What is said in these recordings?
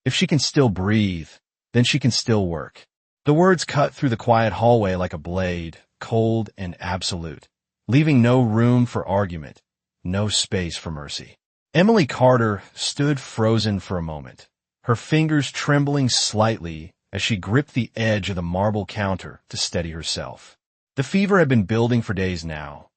If she can still breathe, then she can still work. The words cut through the quiet hallway like a blade, cold and absolute, leaving no room for argument, no space for mercy. Emily Carter stood frozen for a moment, her fingers trembling slightly as she gripped the edge of the marble counter to steady herself. The fever had been building for days now,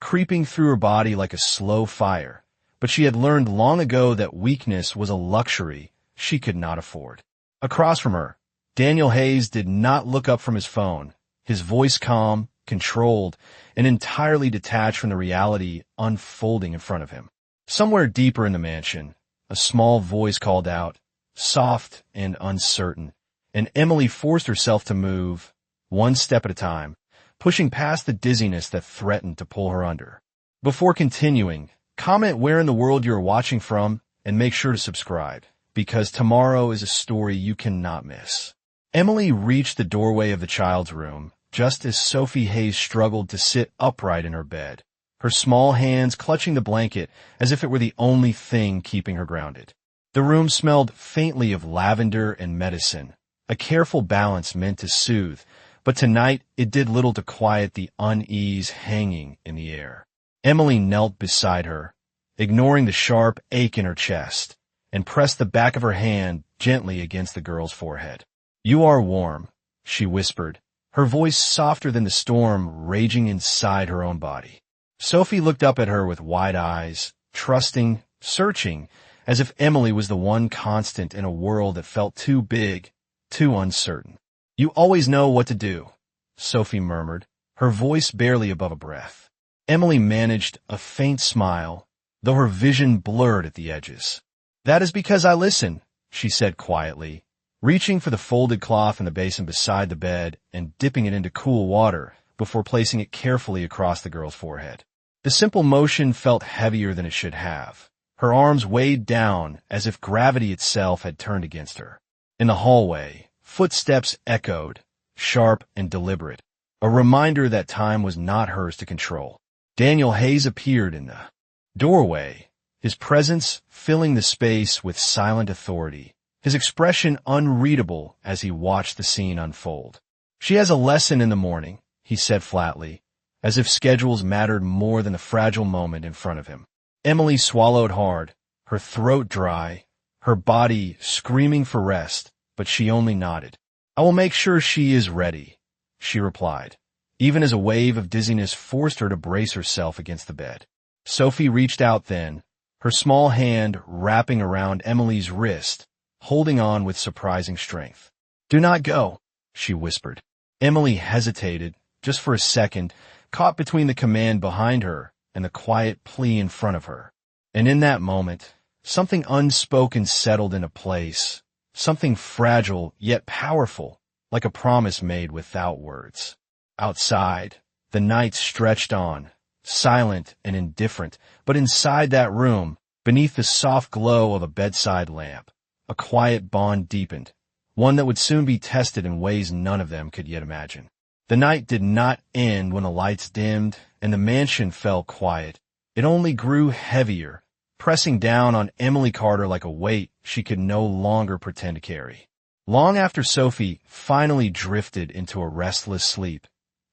creeping through her body like a slow fire, but she had learned long ago that weakness was a luxury she could not afford. Across from her, Daniel Hayes did not look up from his phone, his voice calm, controlled, and entirely detached from the reality unfolding in front of him. Somewhere deeper in the mansion, a small voice called out, soft and uncertain, and Emily forced herself to move, one step at a time, pushing past the dizziness that threatened to pull her under. Before continuing, comment where in the world you're watching from and make sure to subscribe, because tomorrow is a story you cannot miss. Emily reached the doorway of the child's room just as Sophie Hayes struggled to sit upright in her bed, her small hands clutching the blanket as if it were the only thing keeping her grounded. The room smelled faintly of lavender and medicine, a careful balance meant to soothe, but tonight it did little to quiet the unease hanging in the air. Emily knelt beside her, ignoring the sharp ache in her chest, and pressed the back of her hand gently against the girl's forehead. "You are warm," she whispered, her voice softer than the storm raging inside her own body. Sophie looked up at her with wide eyes, trusting, searching, as if Emily was the one constant in a world that felt too big, too uncertain. "You always know what to do," Sophie murmured, her voice barely above a breath. Emily managed a faint smile, though her vision blurred at the edges. "That is because I listen," she said quietly, reaching for the folded cloth in the basin beside the bed and dipping it into cool water before placing it carefully across the girl's forehead. The simple motion felt heavier than it should have. Her arms weighed down as if gravity itself had turned against her. In the hallway, footsteps echoed, sharp and deliberate, a reminder that time was not hers to control. Daniel Hayes appeared in the doorway, his presence filling the space with silent authority, his expression unreadable as he watched the scene unfold. "She has a lesson in the morning," he said flatly, as if schedules mattered more than the fragile moment in front of him. Emily swallowed hard, her throat dry, her body screaming for rest, but she only nodded. "I will make sure she is ready," she replied, even as a wave of dizziness forced her to brace herself against the bed. Sophie reached out then, her small hand wrapping around Emily's wrist, holding on with surprising strength. "Do not go," she whispered. Emily hesitated, just for a second, caught between the command behind her and the quiet plea in front of her. And in that moment, something unspoken settled into place, something fragile yet powerful, like a promise made without words. Outside, the night stretched on, silent and indifferent, but inside that room, beneath the soft glow of a bedside lamp, a quiet bond deepened, one that would soon be tested in ways none of them could yet imagine. The night did not end when the lights dimmed and the mansion fell quiet. It only grew heavier, pressing down on Emily Carter like a weight she could no longer pretend to carry. Long after Sophie finally drifted into a restless sleep,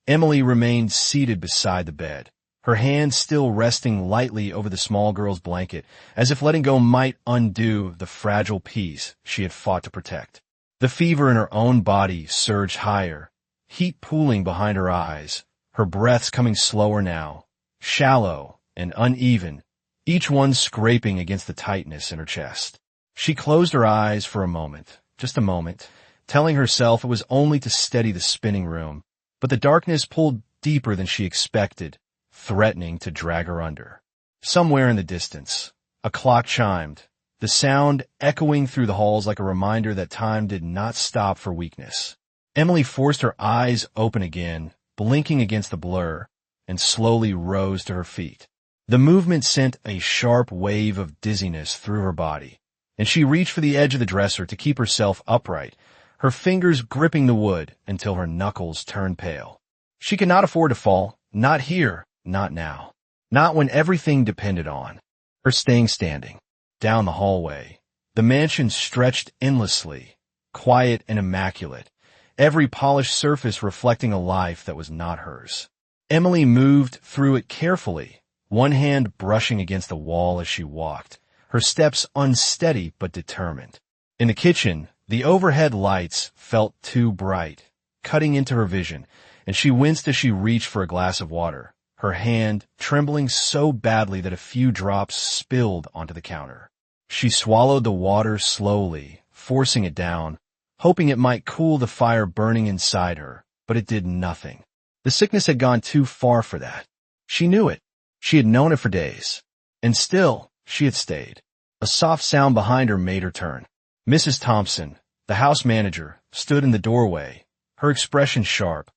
Emily remained seated beside the bed, her hands still resting lightly over the small girl's blanket, as if letting go might undo the fragile peace she had fought to protect. The fever in her own body surged higher, heat pooling behind her eyes, her breaths coming slower now, shallow and uneven, each one scraping against the tightness in her chest. She closed her eyes for a moment, just a moment, telling herself it was only to steady the spinning room, but the darkness pulled deeper than she expected, threatening to drag her under. Somewhere in the distance, a clock chimed, the sound echoing through the halls like a reminder that time did not stop for weakness. Emily forced her eyes open again, blinking against the blur, and slowly rose to her feet. The movement sent a sharp wave of dizziness through her body, and she reached for the edge of the dresser to keep herself upright, her fingers gripping the wood until her knuckles turned pale. She could not afford to fall, not here, not now, not when everything depended on her staying standing. Down the hallway, The mansion stretched endlessly, quiet and immaculate, every polished surface reflecting a life that was not hers. Emily moved through it carefully, one hand brushing against the wall as she walked, her steps unsteady but determined. In the kitchen, the overhead lights felt too bright, cutting into her vision, and she winced as she reached for a glass of water, her hand trembling so badly that a few drops spilled onto the counter. She swallowed the water slowly, forcing it down, hoping it might cool the fire burning inside her, but it did nothing. The sickness had gone too far for that. She knew it. She had known it for days. And still, she had stayed. A soft sound behind her made her turn. Mrs. Thompson, the house manager, stood in the doorway, her expression sharp,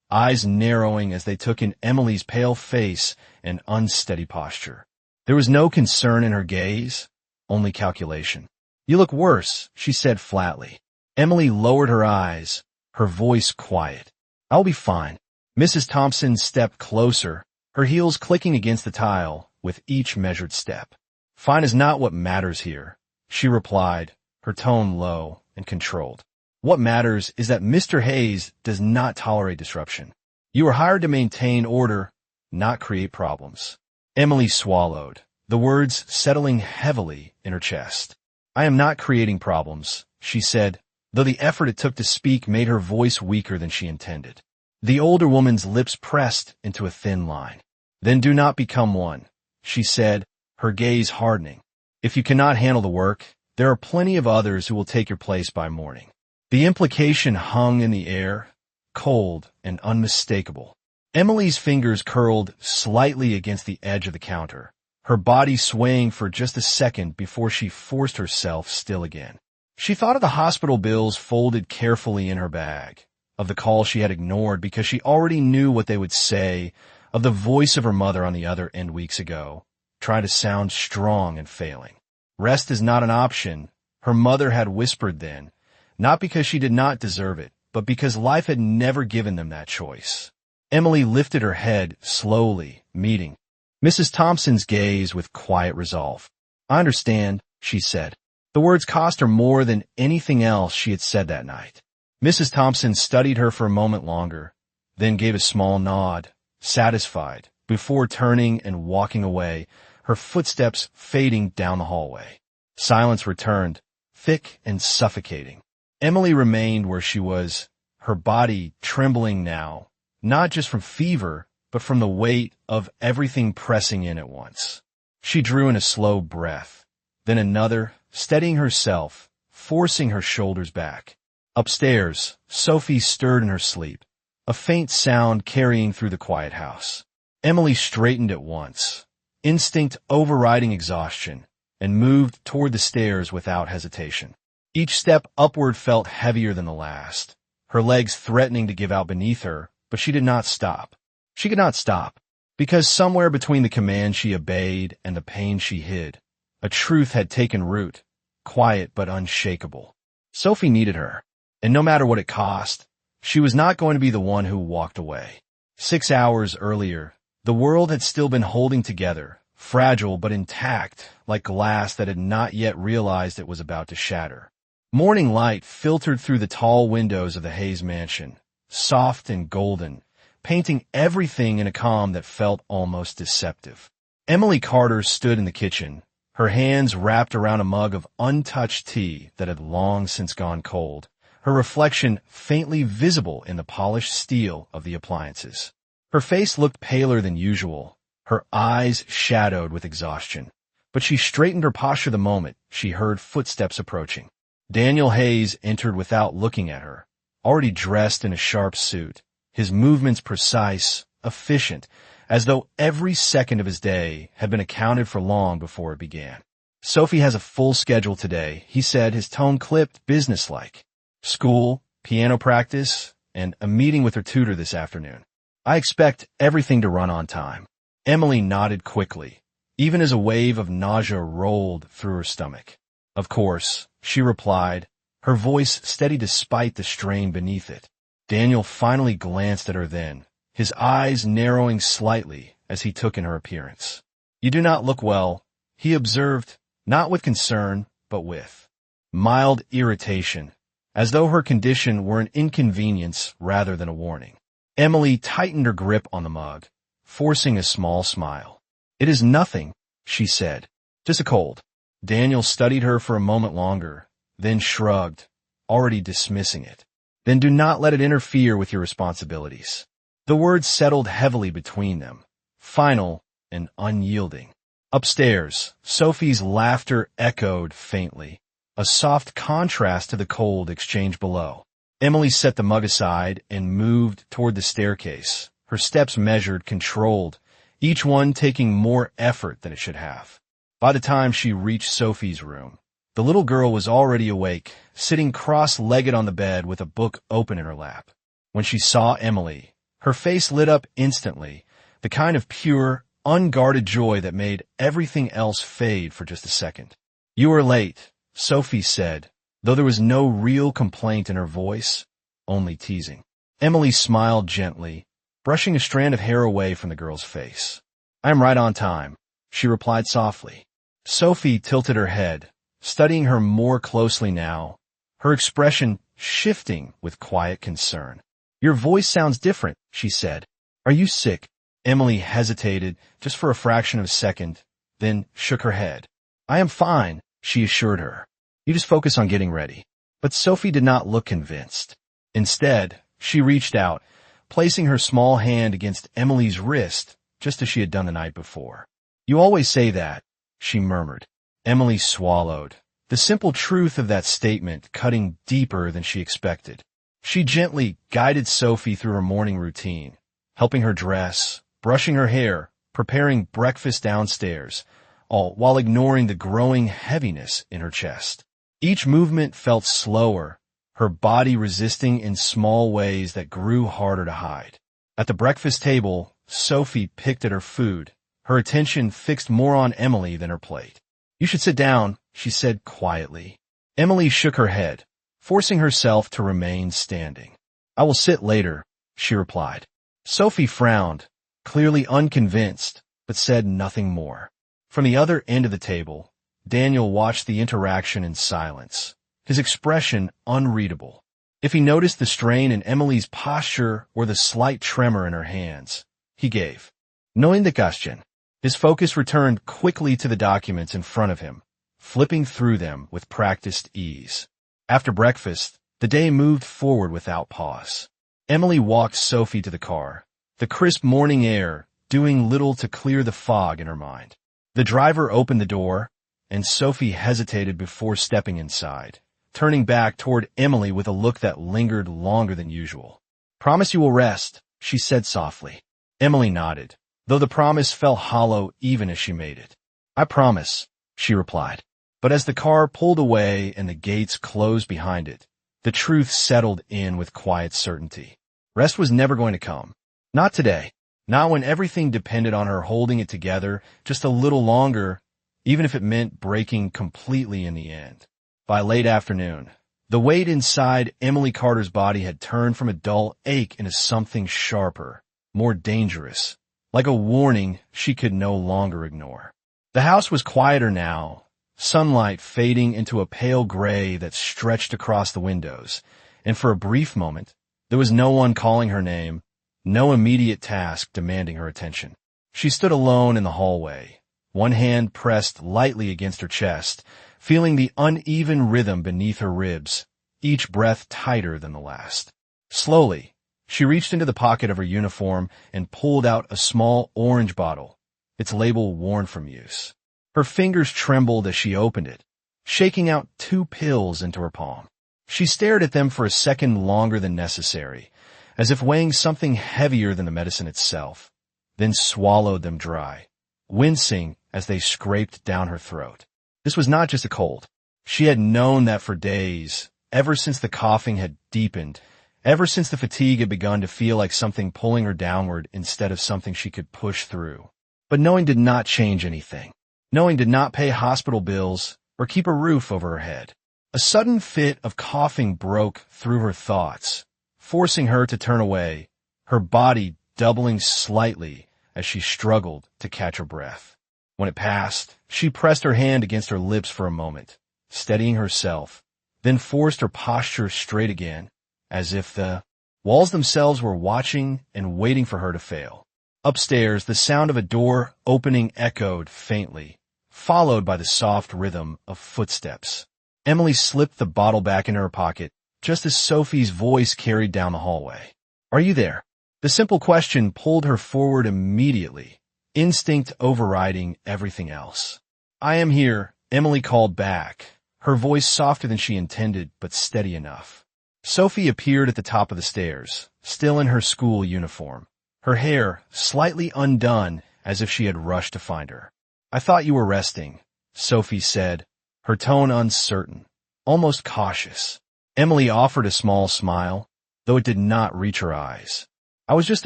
eyes narrowing as they took in Emily's pale face and unsteady posture. There was no concern in her gaze, only calculation. "You look worse," she said flatly. Emily lowered her eyes, her voice quiet. "I'll be fine." Mrs. Thompson stepped closer, her heels clicking against the tile with each measured step. "Fine is not what matters here," she replied, her tone low and controlled. "What matters is that Mr. Hayes does not tolerate disruption. You are hired to maintain order, not create problems." Emily swallowed, the words settling heavily in her chest. "I am not creating problems," she said, though the effort it took to speak made her voice weaker than she intended. The older woman's lips pressed into a thin line. "Then do not become one," she said, her gaze hardening. "If you cannot handle the work, there are plenty of others who will take your place by morning." The implication hung in the air, cold and unmistakable. Emily's fingers curled slightly against the edge of the counter, her body swaying for just a second before she forced herself still again. She thought of the hospital bills folded carefully in her bag, of the call she had ignored because she already knew what they would say, of the voice of her mother on the other end weeks ago, trying to sound strong and failing. Rest is not an option, her mother had whispered then, not because she did not deserve it, but because life had never given them that choice. Emily lifted her head slowly, meeting Mrs. Thompson's gaze with quiet resolve. "I understand," she said. The words cost her more than anything else she had said that night. Mrs. Thompson studied her for a moment longer, then gave a small nod, satisfied, before turning and walking away, her footsteps fading down the hallway. Silence returned, thick and suffocating. Emily remained where she was, her body trembling now, not just from fever, but from the weight of everything pressing in at once. She drew in a slow breath, then another, steadying herself, forcing her shoulders back. Upstairs, Sophie stirred in her sleep, a faint sound carrying through the quiet house. Emily straightened at once, instinct overriding exhaustion, and moved toward the stairs without hesitation. Each step upward felt heavier than the last, her legs threatening to give out beneath her, but she did not stop. She could not stop, because somewhere between the command she obeyed and the pain she hid, a truth had taken root, quiet but unshakable. Sophie needed her, and no matter what it cost, she was not going to be the one who walked away. 6 hours earlier, the world had still been holding together, fragile but intact, like glass that had not yet realized it was about to shatter. Morning light filtered through the tall windows of the Hayes mansion, soft and golden, painting everything in a calm that felt almost deceptive. Emily Carter stood in the kitchen, her hands wrapped around a mug of untouched tea that had long since gone cold, her reflection faintly visible in the polished steel of the appliances. Her face looked paler than usual, her eyes shadowed with exhaustion, but she straightened her posture the moment she heard footsteps approaching. Daniel Hayes entered without looking at her, already dressed in a sharp suit, his movements precise, efficient, as though every second of his day had been accounted for long before it began. "Sophie has a full schedule today," he said, his tone clipped, businesslike. "School, piano practice, and a meeting with her tutor this afternoon. I expect everything to run on time." Emily nodded quickly, even as a wave of nausea rolled through her stomach. "Of course," she replied, her voice steady despite the strain beneath it. Daniel finally glanced at her then, his eyes narrowing slightly as he took in her appearance. "You do not look well," he observed, not with concern, but with mild irritation, as though her condition were an inconvenience rather than a warning. Emily tightened her grip on the mug, forcing a small smile. "It is nothing," she said. "Just a cold." Daniel studied her for a moment longer, then shrugged, already dismissing it. "Then do not let it interfere with your responsibilities." The words settled heavily between them, final and unyielding. Upstairs, Sophie's laughter echoed faintly, a soft contrast to the cold exchange below. Emily set the mug aside and moved toward the staircase, her steps measured, controlled, each one taking more effort than it should have. By the time she reached Sophie's room, the little girl was already awake, sitting cross-legged on the bed with a book open in her lap. When she saw Emily, her face lit up instantly, the kind of pure, unguarded joy that made everything else fade for just a second. "You are late," Sophie said, though there was no real complaint in her voice, only teasing. Emily smiled gently, brushing a strand of hair away from the girl's face. "I am right on time," she replied softly. Sophie tilted her head, studying her more closely now, her expression shifting with quiet concern. "Your voice sounds different," she said. "Are you sick?" Emily hesitated just for a fraction of a second, then shook her head. "I am fine," she assured her. "You just focus on getting ready." But Sophie did not look convinced. Instead, she reached out, placing her small hand against Emily's wrist, just as she had done the night before. "You always say that," she murmured. Emily swallowed, the simple truth of that statement cutting deeper than she expected. She gently guided Sophie through her morning routine, helping her dress, brushing her hair, preparing breakfast downstairs, all while ignoring the growing heaviness in her chest. Each movement felt slower, her body resisting in small ways that grew harder to hide. At the breakfast table, Sophie picked at her food, her attention fixed more on Emily than her plate. "You should sit down," she said quietly. Emily shook her head, forcing herself to remain standing. "I will sit later," she replied. Sophie frowned, clearly unconvinced, but said nothing more. From the other end of the table, Daniel watched the interaction in silence, his expression unreadable. If he noticed the strain in Emily's posture or the slight tremor in her hands, he gave. No indication. His focus returned quickly to the documents in front of him, flipping through them with practiced ease. After breakfast, the day moved forward without pause. Emily walked Sophie to the car, the crisp morning air doing little to clear the fog in her mind. The driver opened the door, and Sophie hesitated before stepping inside, turning back toward Emily with a look that lingered longer than usual. "Promise you will rest," she said softly. Emily nodded, though the promise fell hollow even as she made it. "I promise," she replied. But as the car pulled away and the gates closed behind it, the truth settled in with quiet certainty. Rest was never going to come. Not today. Not when everything depended on her holding it together just a little longer, even if it meant breaking completely in the end. By late afternoon, the weight inside Emily Carter's body had turned from a dull ache into something sharper, more dangerous, like a warning she could no longer ignore. The house was quieter now, sunlight fading into a pale gray that stretched across the windows, and for a brief moment, there was no one calling her name, no immediate task demanding her attention. She stood alone in the hallway, one hand pressed lightly against her chest, feeling the uneven rhythm beneath her ribs, each breath tighter than the last. Slowly, she reached into the pocket of her uniform and pulled out a small orange bottle, its label worn from use. Her fingers trembled as she opened it, shaking out 2 pills into her palm. She stared at them for a second longer than necessary, as if weighing something heavier than the medicine itself, then swallowed them dry, wincing as they scraped down her throat. This was not just a cold. She had known that for days, ever since the coughing had deepened, ever since the fatigue had begun to feel like something pulling her downward instead of something she could push through. But knowing did not change anything. Knowing did not pay hospital bills or keep a roof over her head. A sudden fit of coughing broke through her thoughts, forcing her to turn away, her body doubling slightly as she struggled to catch her breath. When it passed, she pressed her hand against her lips for a moment, steadying herself, then forced her posture straight again, as if the walls themselves were watching and waiting for her to fail. Upstairs, the sound of a door opening echoed faintly, followed by the soft rhythm of footsteps. Emily slipped the bottle back into her pocket, just as Sophie's voice carried down the hallway. "Are you there?" The simple question pulled her forward immediately, instinct overriding everything else. "I am here," Emily called back, her voice softer than she intended, but steady enough. Sophie appeared at the top of the stairs, still in her school uniform, her hair slightly undone as if she had rushed to find her. "I thought you were resting," Sophie said, her tone uncertain, almost cautious. Emily offered a small smile, though it did not reach her eyes. "I was just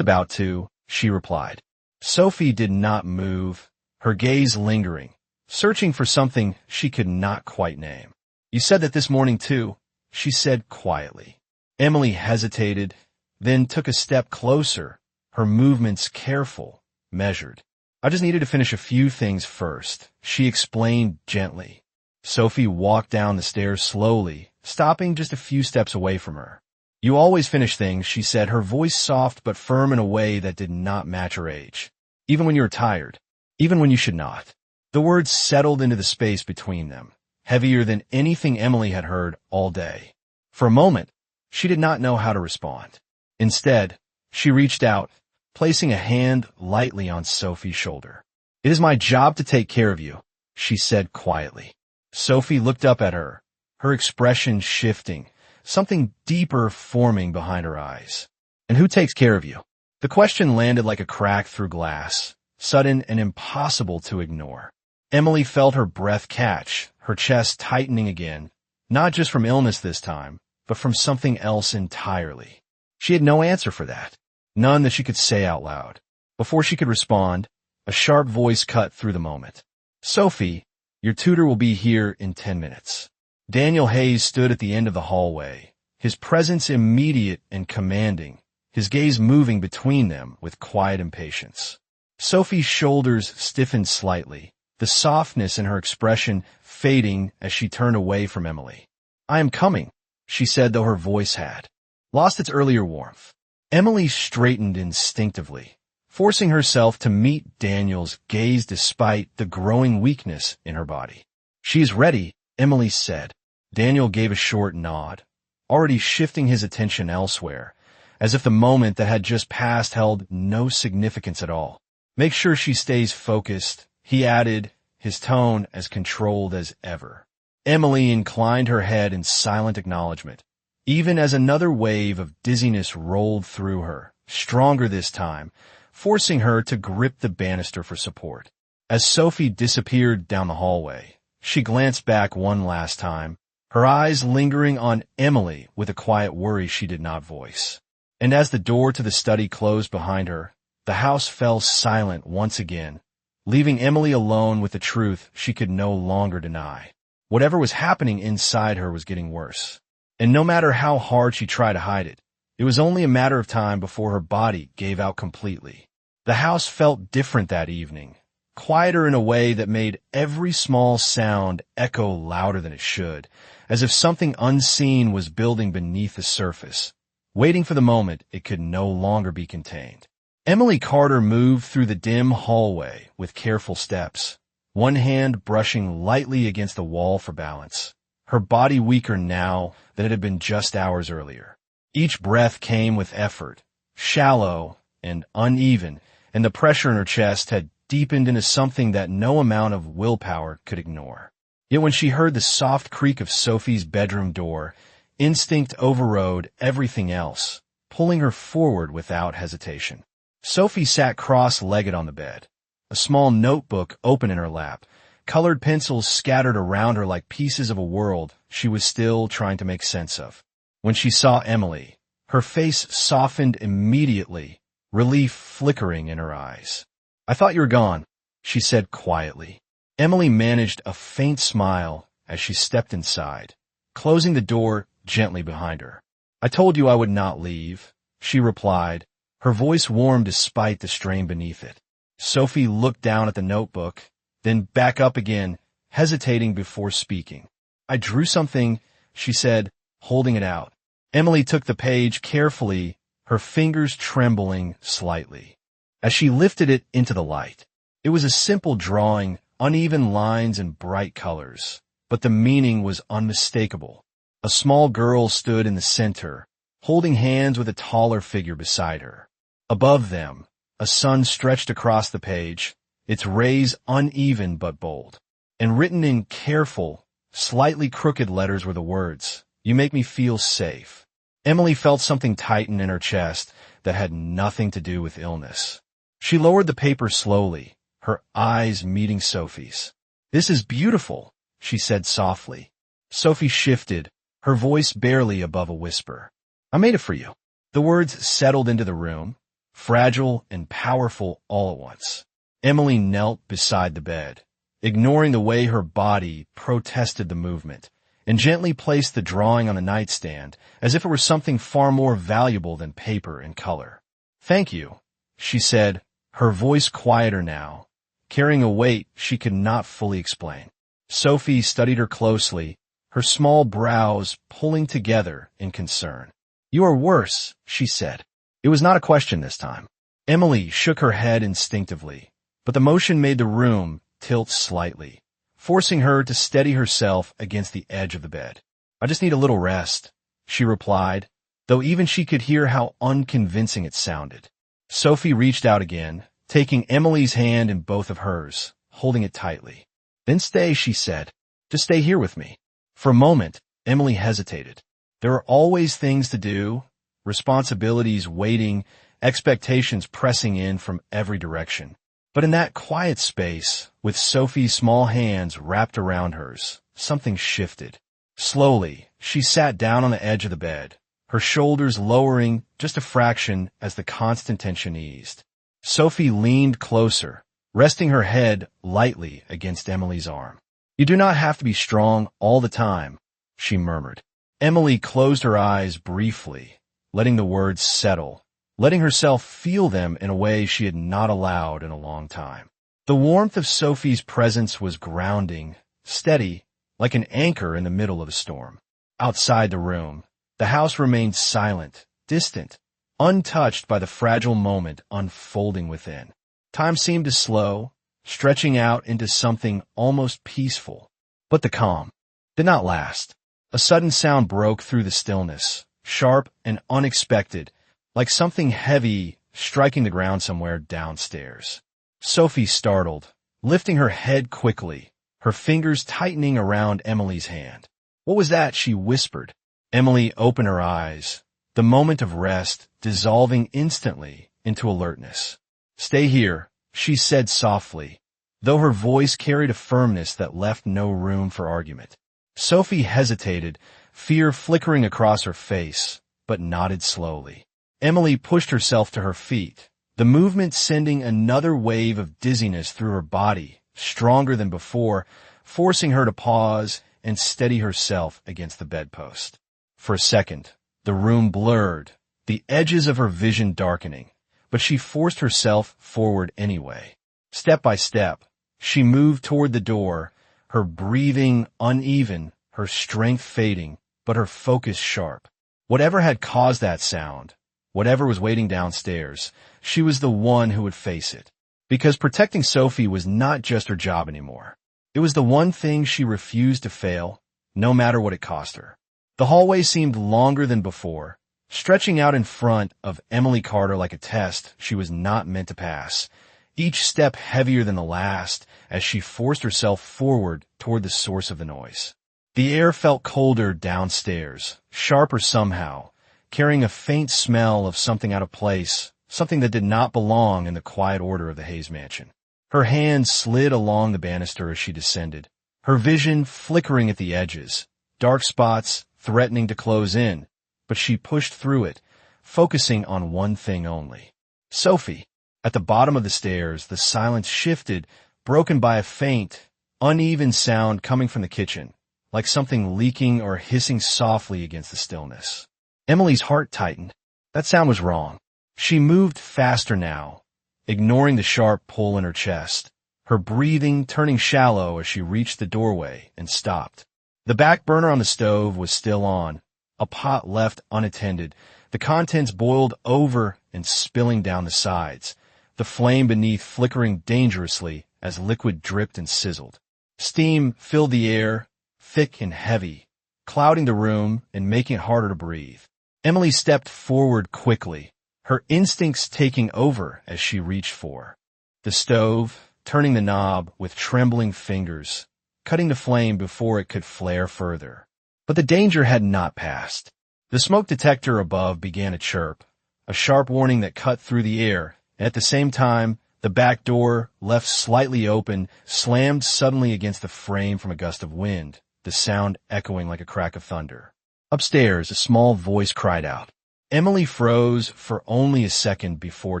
about to," she replied. Sophie did not move, her gaze lingering, searching for something she could not quite name. "You said that this morning too," she said quietly. Emily hesitated, then took a step closer, her movements careful, measured. "I just needed to finish a few things first," she explained gently. Sophie walked down the stairs slowly, stopping just a few steps away from her. "You always finish things," she said, her voice soft but firm in a way that did not match her age. "Even when you're tired. Even when you should not." The words settled into the space between them, heavier than anything Emily had heard all day. For a moment, she did not know how to respond. Instead, she reached out, placing a hand lightly on Sophie's shoulder. "It is my job to take care of you," she said quietly. Sophie looked up at her, her expression shifting, something deeper forming behind her eyes. "And who takes care of you?" The question landed like a crack through glass, sudden and impossible to ignore. Emily felt her breath catch, her chest tightening again, not just from illness this time, but from something else entirely. She had no answer for that, none that she could say out loud. Before she could respond, a sharp voice cut through the moment. "Sophie, your tutor will be here in 10 minutes. Daniel Hayes stood at the end of the hallway, his presence immediate and commanding, his gaze moving between them with quiet impatience. Sophie's shoulders stiffened slightly, the softness in her expression fading as she turned away from Emily. "I am coming," she said, though her voice had lost its earlier warmth. Emily straightened instinctively, forcing herself to meet Daniel's gaze despite the growing weakness in her body. "She is ready," Emily said. Daniel gave a short nod, already shifting his attention elsewhere, as if the moment that had just passed held no significance at all. "Make sure she stays focused," he added, his tone as controlled as ever. Emily inclined her head in silent acknowledgement, even as another wave of dizziness rolled through her, stronger this time, forcing her to grip the banister for support. As Sophie disappeared down the hallway, she glanced back one last time, her eyes lingering on Emily with a quiet worry she did not voice. And as the door to the study closed behind her, the house fell silent once again, leaving Emily alone with the truth she could no longer deny. Whatever was happening inside her was getting worse. And no matter how hard she tried to hide it, it was only a matter of time before her body gave out completely. The house felt different that evening, quieter in a way that made every small sound echo louder than it should, as if something unseen was building beneath the surface, waiting for the moment it could no longer be contained. Emily Carter moved through the dim hallway with careful steps, one hand brushing lightly against the wall for balance, her body weaker now than it had been just hours earlier. Each breath came with effort, shallow and uneven, and the pressure in her chest had deepened into something that no amount of willpower could ignore. Yet when she heard the soft creak of Sophie's bedroom door, instinct overrode everything else, pulling her forward without hesitation. Sophie sat cross-legged on the bed, a small notebook open in her lap, colored pencils scattered around her like pieces of a world she was still trying to make sense of. When she saw Emily, her face softened immediately, relief flickering in her eyes. "I thought you were gone," she said quietly. Emily managed a faint smile as she stepped inside, closing the door gently behind her. "I told you I would not leave," she replied, her voice warm despite the strain beneath it. Sophie looked down at the notebook, then back up again, hesitating before speaking. "I drew something," she said, holding it out. Emily took the page carefully, her fingers trembling slightly. As she lifted it into the light, it was a simple drawing, uneven lines and bright colors, but the meaning was unmistakable. A small girl stood in the center, holding hands with a taller figure beside her. Above them, a sun stretched across the page, its rays uneven but bold. And written in careful, slightly crooked letters were the words, "You make me feel safe." Emily felt something tighten in her chest that had nothing to do with illness. She lowered the paper slowly, her eyes meeting Sophie's. "This is beautiful," she said softly. Sophie shifted, her voice barely above a whisper. "I made it for you." The words settled into the room, fragile and powerful all at once. Emily knelt beside the bed, ignoring the way her body protested the movement, and gently placed the drawing on the nightstand as if it were something far more valuable than paper and color. "Thank you," she said, her voice quieter now, carrying a weight she could not fully explain. Sophie studied her closely, her small brows pulling together in concern. "You are worse," she said. It was not a question this time. Emily shook her head instinctively, but the motion made the room tilt slightly, forcing her to steady herself against the edge of the bed. "I just need a little rest," she replied, though even she could hear how unconvincing it sounded. Sophie reached out again, taking Emily's hand in both of hers, holding it tightly. "Then stay," she said. "Just stay here with me." For a moment, Emily hesitated. There are always things to do, responsibilities waiting, expectations pressing in from every direction. But in that quiet space, with Sophie's small hands wrapped around hers, something shifted. Slowly, she sat down on the edge of the bed, her shoulders lowering just a fraction as the constant tension eased. Sophie leaned closer, resting her head lightly against Emily's arm. "You do not have to be strong all the time," she murmured. Emily closed her eyes briefly, letting the words settle, letting herself feel them in a way she had not allowed in a long time. The warmth of Sophie's presence was grounding, steady, like an anchor in the middle of a storm. Outside the room, the house remained silent, distant, untouched by the fragile moment unfolding within. Time seemed to slow, stretching out into something almost peaceful. But the calm did not last. A sudden sound broke through the stillness, sharp and unexpected, like something heavy striking the ground somewhere downstairs. Sophie startled, lifting her head quickly, her fingers tightening around Emily's hand. "What was that?" she whispered. Emily opened her eyes, the moment of rest dissolving instantly into alertness. "Stay here," she said softly, though her voice carried a firmness that left no room for argument. Sophie hesitated, fear flickering across her face, but nodded slowly. Emily pushed herself to her feet, the movement sending another wave of dizziness through her body, stronger than before, forcing her to pause and steady herself against the bedpost. For a second, the room blurred, the edges of her vision darkening, but she forced herself forward anyway. Step by step, she moved toward the door, her breathing uneven, her strength fading, but her focus sharp. Whatever had caused that sound, whatever was waiting downstairs, she was the one who would face it. Because protecting Sophie was not just her job anymore. It was the one thing she refused to fail, no matter what it cost her. The hallway seemed longer than before, stretching out in front of Emily Carter like a test she was not meant to pass, each step heavier than the last as she forced herself forward toward the source of the noise. The air felt colder downstairs, sharper somehow, carrying a faint smell of something out of place, something that did not belong in the quiet order of the Hayes mansion. Her hand slid along the banister as she descended, her vision flickering at the edges, dark spots threatening to close in, but she pushed through it, focusing on one thing only. Sophie. At the bottom of the stairs, the silence shifted, broken by a faint, uneven sound coming from the kitchen, like something leaking or hissing softly against the stillness. Emily's heart tightened. That sound was wrong. She moved faster now, ignoring the sharp pull in her chest, her breathing turning shallow as she reached the doorway and stopped. The back burner on the stove was still on, a pot left unattended, the contents boiled over and spilling down the sides, the flame beneath flickering dangerously as liquid dripped and sizzled. Steam filled the air, thick and heavy, clouding the room and making it harder to breathe. Emily stepped forward quickly, her instincts taking over as she reached for the stove, turning the knob with trembling fingers, cutting the flame before it could flare further. But the danger had not passed. The smoke detector above began to chirp, a sharp warning that cut through the air, and at the same time, the back door, left slightly open, slammed suddenly against the frame from a gust of wind, the sound echoing like a crack of thunder. Upstairs, a small voice cried out. Emily froze for only a second before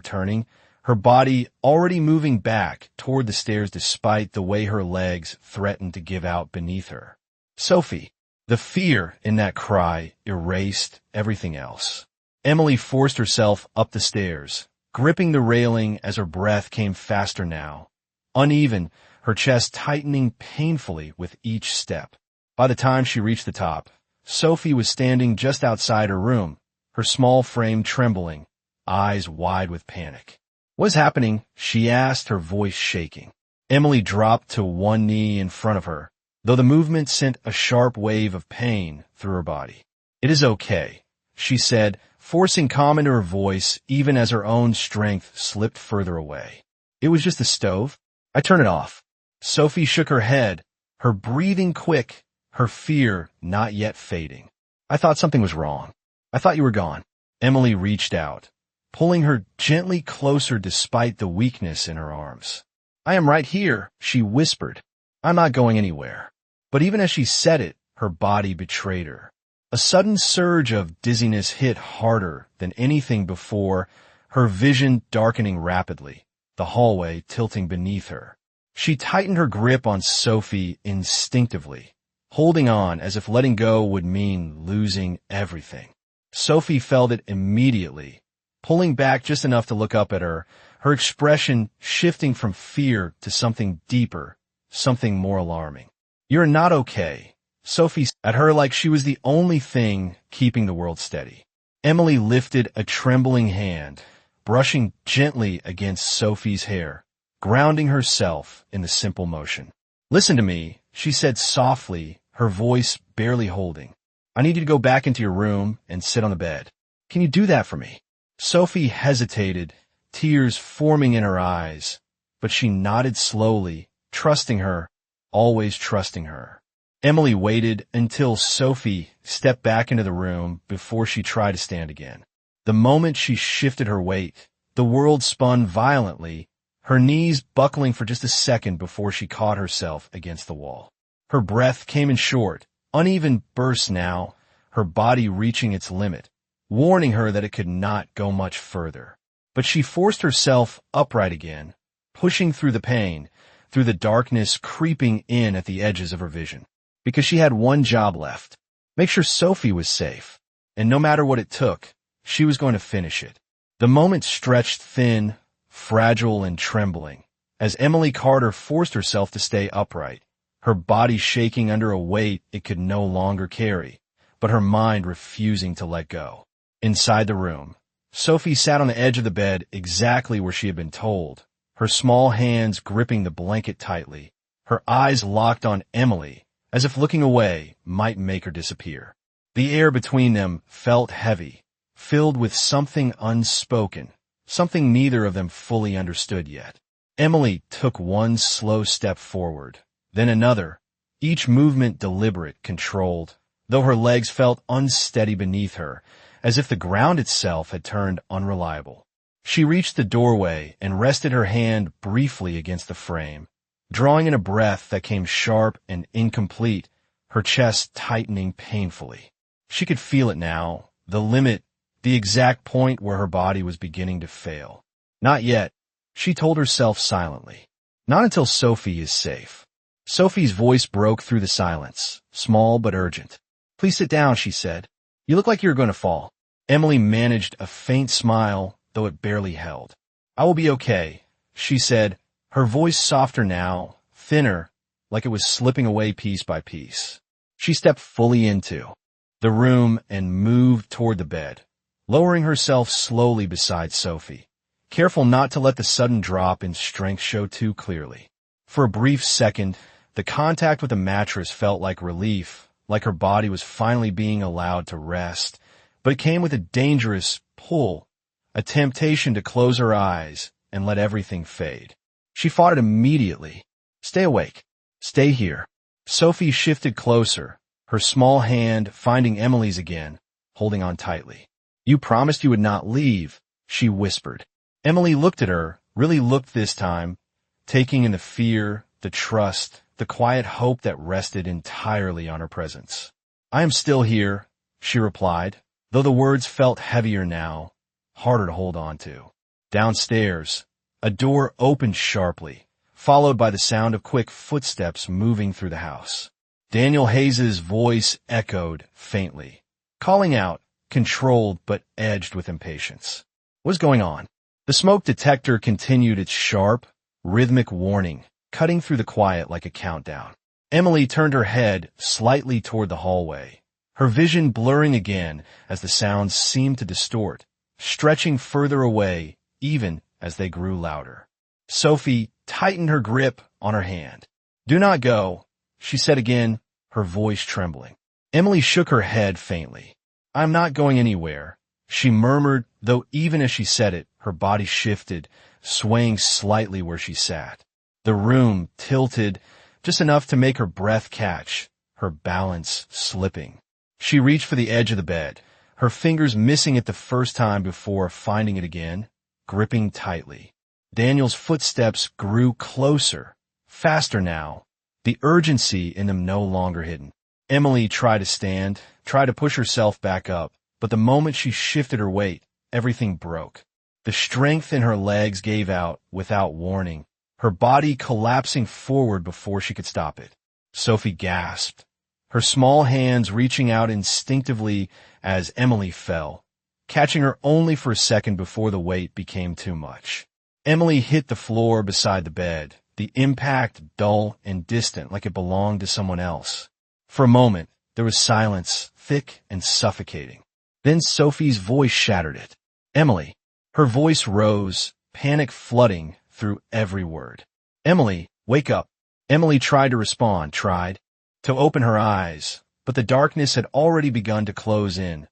turning, her body already moving back toward the stairs despite the way her legs threatened to give out beneath her. Sophie. The fear in that cry erased everything else. Emily forced herself up the stairs, gripping the railing as her breath came faster now. Uneven, her chest tightening painfully with each step. By the time she reached the top, Sophie was standing just outside her room, her small frame trembling, eyes wide with panic. "What's happening?" she asked, her voice shaking. Emily dropped to one knee in front of her, though the movement sent a sharp wave of pain through her body. "It is okay," she said, forcing calm into her voice even as her own strength slipped further away. "It was just the stove. I turned it off." Sophie shook her head, her breathing quick, her fear not yet fading. "I thought something was wrong. I thought you were gone." Emily reached out, pulling her gently closer despite the weakness in her arms. "I am right here," she whispered. "I'm not going anywhere." But even as she said it, her body betrayed her. A sudden surge of dizziness hit harder than anything before, her vision darkening rapidly, the hallway tilting beneath her. She tightened her grip on Sophie instinctively, holding on as if letting go would mean losing everything. Sophie felt it immediately, pulling back just enough to look up at her, her expression shifting from fear to something deeper, something more alarming. "You're not okay," Sophie said at her like she was the only thing keeping the world steady. Emily lifted a trembling hand, brushing gently against Sophie's hair, grounding herself in the simple motion. "Listen to me," she said softly, her voice barely holding. "I need you to go back into your room and sit on the bed. Can you do that for me?" Sophie hesitated, tears forming in her eyes, but she nodded slowly, trusting her, always trusting her. Emily waited until Sophie stepped back into the room before she tried to stand again. The moment she shifted her weight, the world spun violently, her knees buckling for just a second before she caught herself against the wall. Her breath came in short, uneven bursts now, her body reaching its limit, warning her that it could not go much further. But she forced herself upright again, pushing through the pain, through the darkness creeping in at the edges of her vision. Because she had one job left. Make sure Sophie was safe. And no matter what it took, she was going to finish it. The moment stretched thin, fragile and trembling, as Emily Carter forced herself to stay upright, her body shaking under a weight it could no longer carry, but her mind refusing to let go. Inside the room, Sophie sat on the edge of the bed exactly where she had been told, her small hands gripping the blanket tightly, her eyes locked on Emily, as if looking away might make her disappear. The air between them felt heavy, filled with something unspoken, something neither of them fully understood yet. Emily took one slow step forward, then another, each movement deliberate, controlled, though her legs felt unsteady beneath her, as if the ground itself had turned unreliable. She reached the doorway and rested her hand briefly against the frame, drawing in a breath that came sharp and incomplete, her chest tightening painfully. She could feel it now, the limit, the exact point where her body was beginning to fail. Not yet, she told herself silently. Not until Sophie is safe. Sophie's voice broke through the silence, small but urgent. "Please sit down," she said. "You look like you're going to fall." Emily managed a faint smile, though it barely held. "I will be okay," she said, her voice softer now, thinner, like it was slipping away piece by piece. She stepped fully into the room and moved toward the bed, lowering herself slowly beside Sophie, careful not to let the sudden drop in strength show too clearly. For a brief second, the contact with the mattress felt like relief, like her body was finally being allowed to rest, but it came with a dangerous pull, a temptation to close her eyes and let everything fade. She fought it immediately. Stay awake. Stay here. Sophie shifted closer, her small hand finding Emily's again, holding on tightly. You promised you would not leave, she whispered. Emily looked at her, really looked this time, taking in the fear, the trust, the quiet hope that rested entirely on her presence. I am still here, she replied, though the words felt heavier now, harder to hold on to. Downstairs, a door opened sharply, followed by the sound of quick footsteps moving through the house. Daniel Hayes's voice echoed faintly, calling out, controlled but edged with impatience. What's going on? The smoke detector continued its sharp, rhythmic warning, cutting through the quiet like a countdown. Emily turned her head slightly toward the hallway, her vision blurring again as the sounds seemed to distort, stretching further away even as they grew louder. Sophie tightened her grip on her hand. Do not go, she said again, her voice trembling. Emily shook her head faintly. I'm not going anywhere, she murmured, though even as she said it, her body shifted, swaying slightly where she sat. The room tilted, just enough to make her breath catch, her balance slipping. She reached for the edge of the bed, her fingers missing it the first time before finding it again, gripping tightly. Daniel's footsteps grew closer, faster now, the urgency in them no longer hidden. Emily tried to stand, tried to push herself back up, but the moment she shifted her weight, everything broke. The strength in her legs gave out without warning, her body collapsing forward before she could stop it. Sophie gasped, her small hands reaching out instinctively as Emily fell, catching her only for a second before the weight became too much. Emily hit the floor beside the bed, the impact dull and distant like it belonged to someone else. For a moment, there was silence, thick and suffocating. Then Sophie's voice shattered it. Emily. Her voice rose, panic flooding through every word. Emily, wake up. Emily tried to respond, tried to open her eyes, but the darkness had already begun to close in,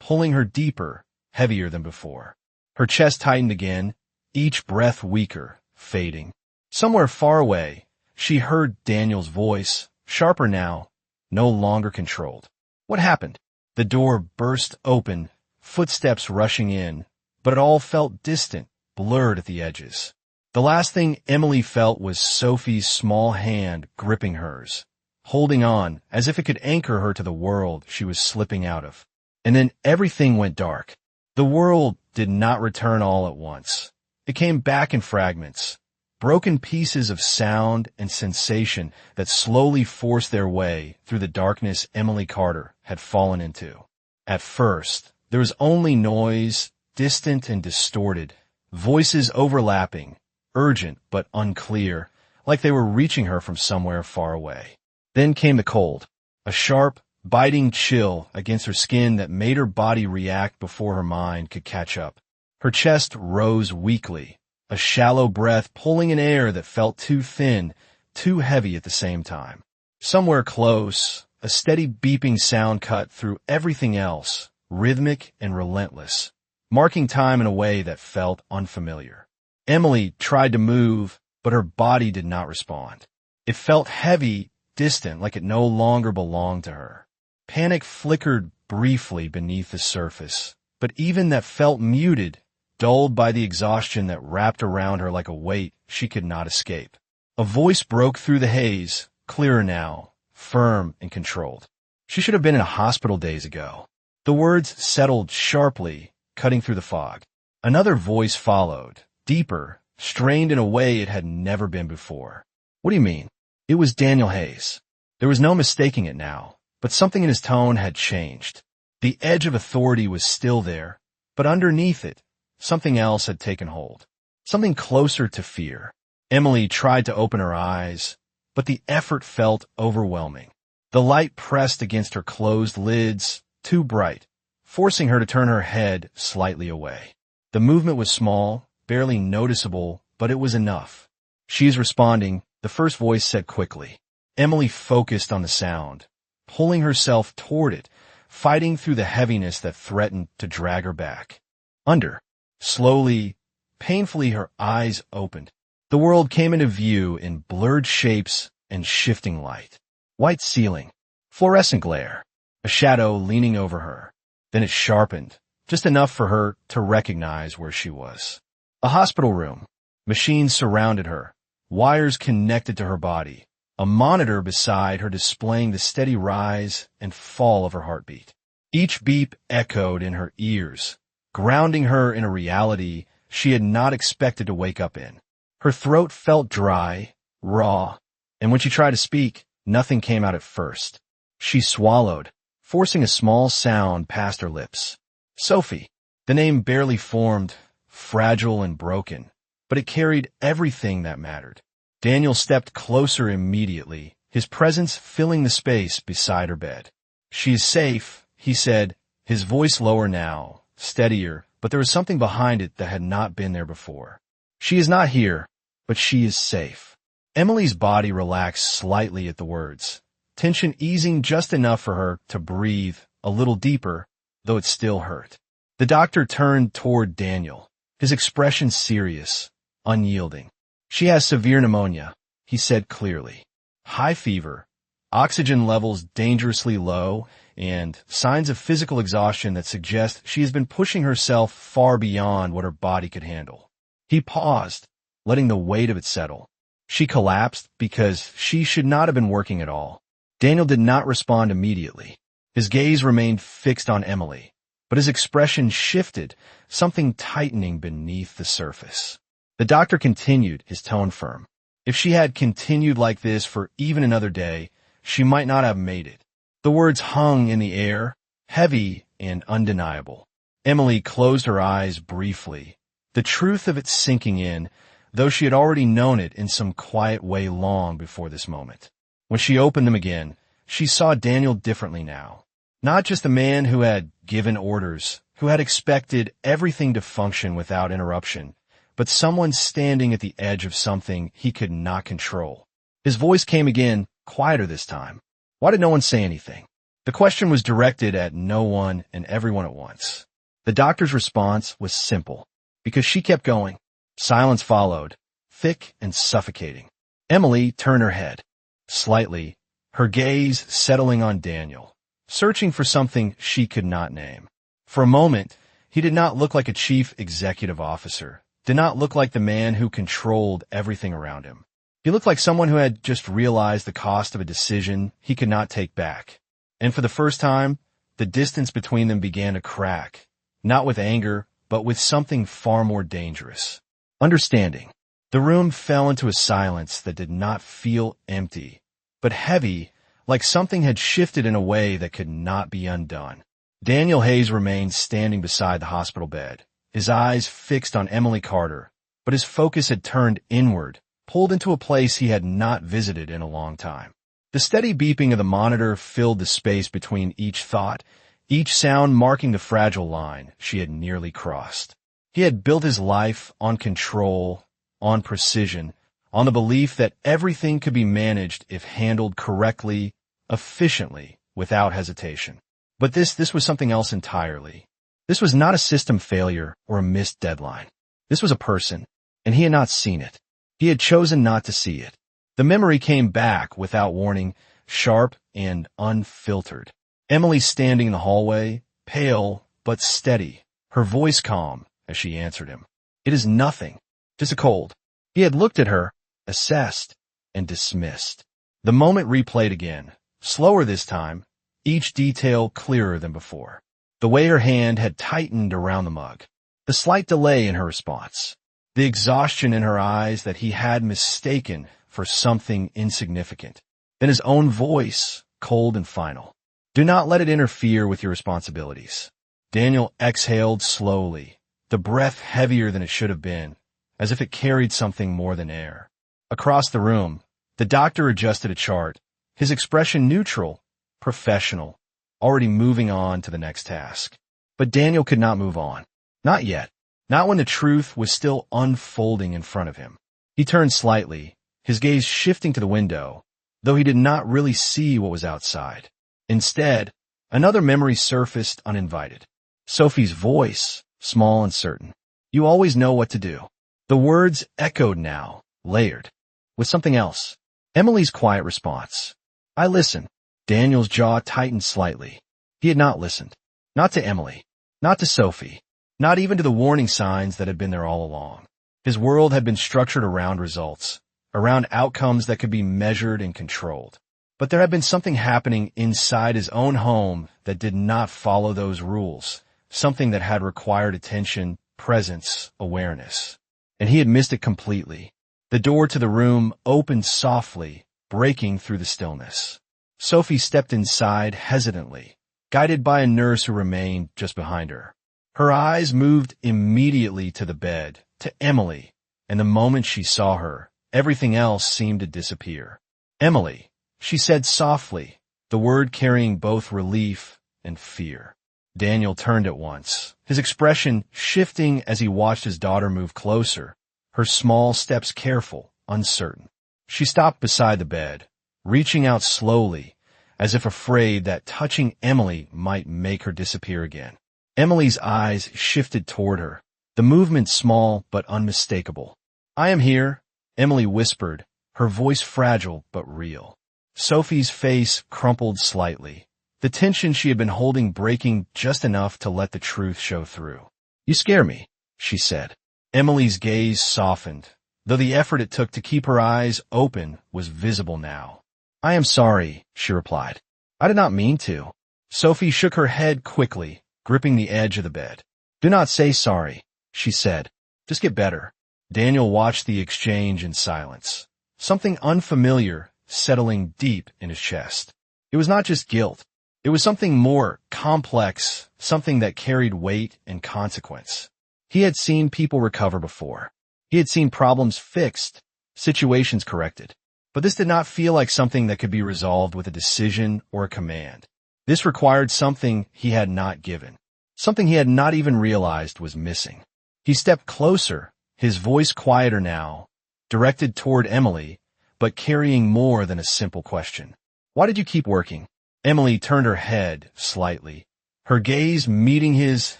pulling her deeper, heavier than before. Her chest tightened again, each breath weaker, fading. Somewhere far away, she heard Daniel's voice, sharper now, no longer controlled. What happened? The door burst open, footsteps rushing in, but it all felt distant, blurred at the edges. The last thing Emily felt was Sophie's small hand gripping hers, holding on as if it could anchor her to the world she was slipping out of. And then everything went dark. The world did not return all at once. It came back in fragments, broken pieces of sound and sensation that slowly forced their way through the darkness Emily Carter had fallen into. At first, there was only noise, distant and distorted, voices overlapping, urgent but unclear, like they were reaching her from somewhere far away. Then came the cold, a sharp, biting chill against her skin that made her body react before her mind could catch up. Her chest rose weakly, a shallow breath pulling in air that felt too thin, too heavy at the same time. Somewhere close, a steady beeping sound cut through everything else, rhythmic and relentless, marking time in a way that felt unfamiliar. Emily tried to move, but her body did not respond. It felt heavy, distant, like it no longer belonged to her. Panic flickered briefly beneath the surface, but even that felt muted, dulled by the exhaustion that wrapped around her like a weight she could not escape. A voice broke through the haze, clearer now, firm and controlled. She should have been in a hospital days ago. The words settled sharply, cutting through the fog. Another voice followed, deeper, strained in a way it had never been before. What do you mean? It was Daniel Hayes. There was no mistaking it now, but something in his tone had changed. The edge of authority was still there, but underneath it, something else had taken hold. Something closer to fear. Emily tried to open her eyes, but the effort felt overwhelming. The light pressed against her closed lids, too bright, forcing her to turn her head slightly away. The movement was small, barely noticeable, but it was enough. "She is responding," the first voice said quickly. Emily focused on the sound, pulling herself toward it, fighting through the heaviness that threatened to drag her back. Under. Slowly, painfully, her eyes opened. The world came into view in blurred shapes and shifting light. White ceiling, fluorescent glare, a shadow leaning over her. Then it sharpened, just enough for her to recognize where she was. A hospital room. Machines surrounded her, wires connected to her body, a monitor beside her displaying the steady rise and fall of her heartbeat. Each beep echoed in her ears, grounding her in a reality she had not expected to wake up in. Her throat felt dry, raw, and when she tried to speak, nothing came out at first. She swallowed, forcing a small sound past her lips. Sophie. The name barely formed, fragile and broken, but it carried everything that mattered. Daniel stepped closer immediately, his presence filling the space beside her bed. "She is safe," he said, his voice lower now, steadier, but there was something behind it that had not been there before. "She is not here, but she is safe." Emily's body relaxed slightly at the words, tension easing just enough for her to breathe a little deeper, though it still hurt. The doctor turned toward Daniel, his expression serious, unyielding. "She has severe pneumonia," he said clearly. "High fever, oxygen levels dangerously low, and signs of physical exhaustion that suggest she has been pushing herself far beyond what her body could handle." He paused, letting the weight of it settle. She collapsed because she should not have been working at all. Daniel did not respond immediately. His gaze remained fixed on Emily, but his expression shifted, something tightening beneath the surface. The doctor continued, his tone firm. If she had continued like this for even another day, she might not have made it. The words hung in the air, heavy and undeniable. Emily closed her eyes briefly, the truth of it sinking in, though she had already known it in some quiet way long before this moment. When she opened them again, she saw Daniel differently now. Not just a man who had given orders, who had expected everything to function without interruption, but someone standing at the edge of something he could not control. His voice came again, quieter this time. Why did no one say anything? The question was directed at no one and everyone at once. The doctor's response was simple, because she kept going. Silence followed, thick and suffocating. Emily turned her head, slightly, her gaze settling on Daniel, searching for something she could not name. For a moment, he did not look like a chief executive officer, did not look like the man who controlled everything around him. He looked like someone who had just realized the cost of a decision he could not take back. And for the first time, the distance between them began to crack, not with anger, but with something far more dangerous. Understanding. The room fell into a silence that did not feel empty, but heavy, like something had shifted in a way that could not be undone. Daniel Hayes remained standing beside the hospital bed, his eyes fixed on Emily Carter, but his focus had turned inward, pulled into a place he had not visited in a long time. The steady beeping of the monitor filled the space between each thought, each sound marking the fragile line she had nearly crossed. He had built his life on control, on precision, on the belief that everything could be managed if handled correctly, efficiently, without hesitation. But this was something else entirely. This was not a system failure or a missed deadline. This was a person, and he had not seen it. He had chosen not to see it. The memory came back without warning, sharp and unfiltered. Emily standing in the hallway, pale but steady, her voice calm as she answered him. "It is nothing, just a cold." He had looked at her, assessed, and dismissed. The moment replayed again, slower this time, each detail clearer than before. The way her hand had tightened around the mug, the slight delay in her response, the exhaustion in her eyes that he had mistaken for something insignificant. Then his own voice, cold and final. "Do not let it interfere with your responsibilities." Daniel exhaled slowly, the breath heavier than it should have been, as if it carried something more than air. Across the room, the doctor adjusted a chart, his expression neutral professional, already moving on to the next task. But Daniel could not move on. Not yet. Not when the truth was still unfolding in front of him. He turned slightly, his gaze shifting to the window, though he did not really see what was outside. Instead, another memory surfaced uninvited. Sophie's voice, small and certain. "You always know what to do." The words echoed now, layered, with something else. Emily's quiet response. "I listen." Daniel's jaw tightened slightly. He had not listened. Not to Emily. Not to Sophie. Not even to the warning signs that had been there all along. His world had been structured around results, around outcomes that could be measured and controlled. But there had been something happening inside his own home that did not follow those rules, something that had required attention, presence, awareness. And he had missed it completely. The door to the room opened softly, breaking through the stillness. Sophie stepped inside hesitantly, guided by a nurse who remained just behind her. Her eyes moved immediately to the bed, to Emily, and the moment she saw her, everything else seemed to disappear. "Emily," she said softly, the word carrying both relief and fear. Daniel turned at once, his expression shifting as he watched his daughter move closer, her small steps careful, uncertain. She stopped beside the bed, reaching out slowly, as if afraid that touching Emily might make her disappear again. Emily's eyes shifted toward her, the movement small but unmistakable. "I am here," Emily whispered, her voice fragile but real. Sophie's face crumpled slightly, the tension she had been holding breaking just enough to let the truth show through. "You scare me," she said. Emily's gaze softened, though the effort it took to keep her eyes open was visible now. "I am sorry," she replied. "I did not mean to." Sophie shook her head quickly, gripping the edge of the bed. "Do not say sorry," she said. "Just get better." Daniel watched the exchange in silence, something unfamiliar settling deep in his chest. It was not just guilt. It was something more complex, something that carried weight and consequence. He had seen people recover before. He had seen problems fixed, situations corrected. But this did not feel like something that could be resolved with a decision or a command. This required something he had not given, something he had not even realized was missing. He stepped closer, his voice quieter now, directed toward Emily, but carrying more than a simple question. "Why did you keep working?" Emily turned her head slightly, her gaze meeting his,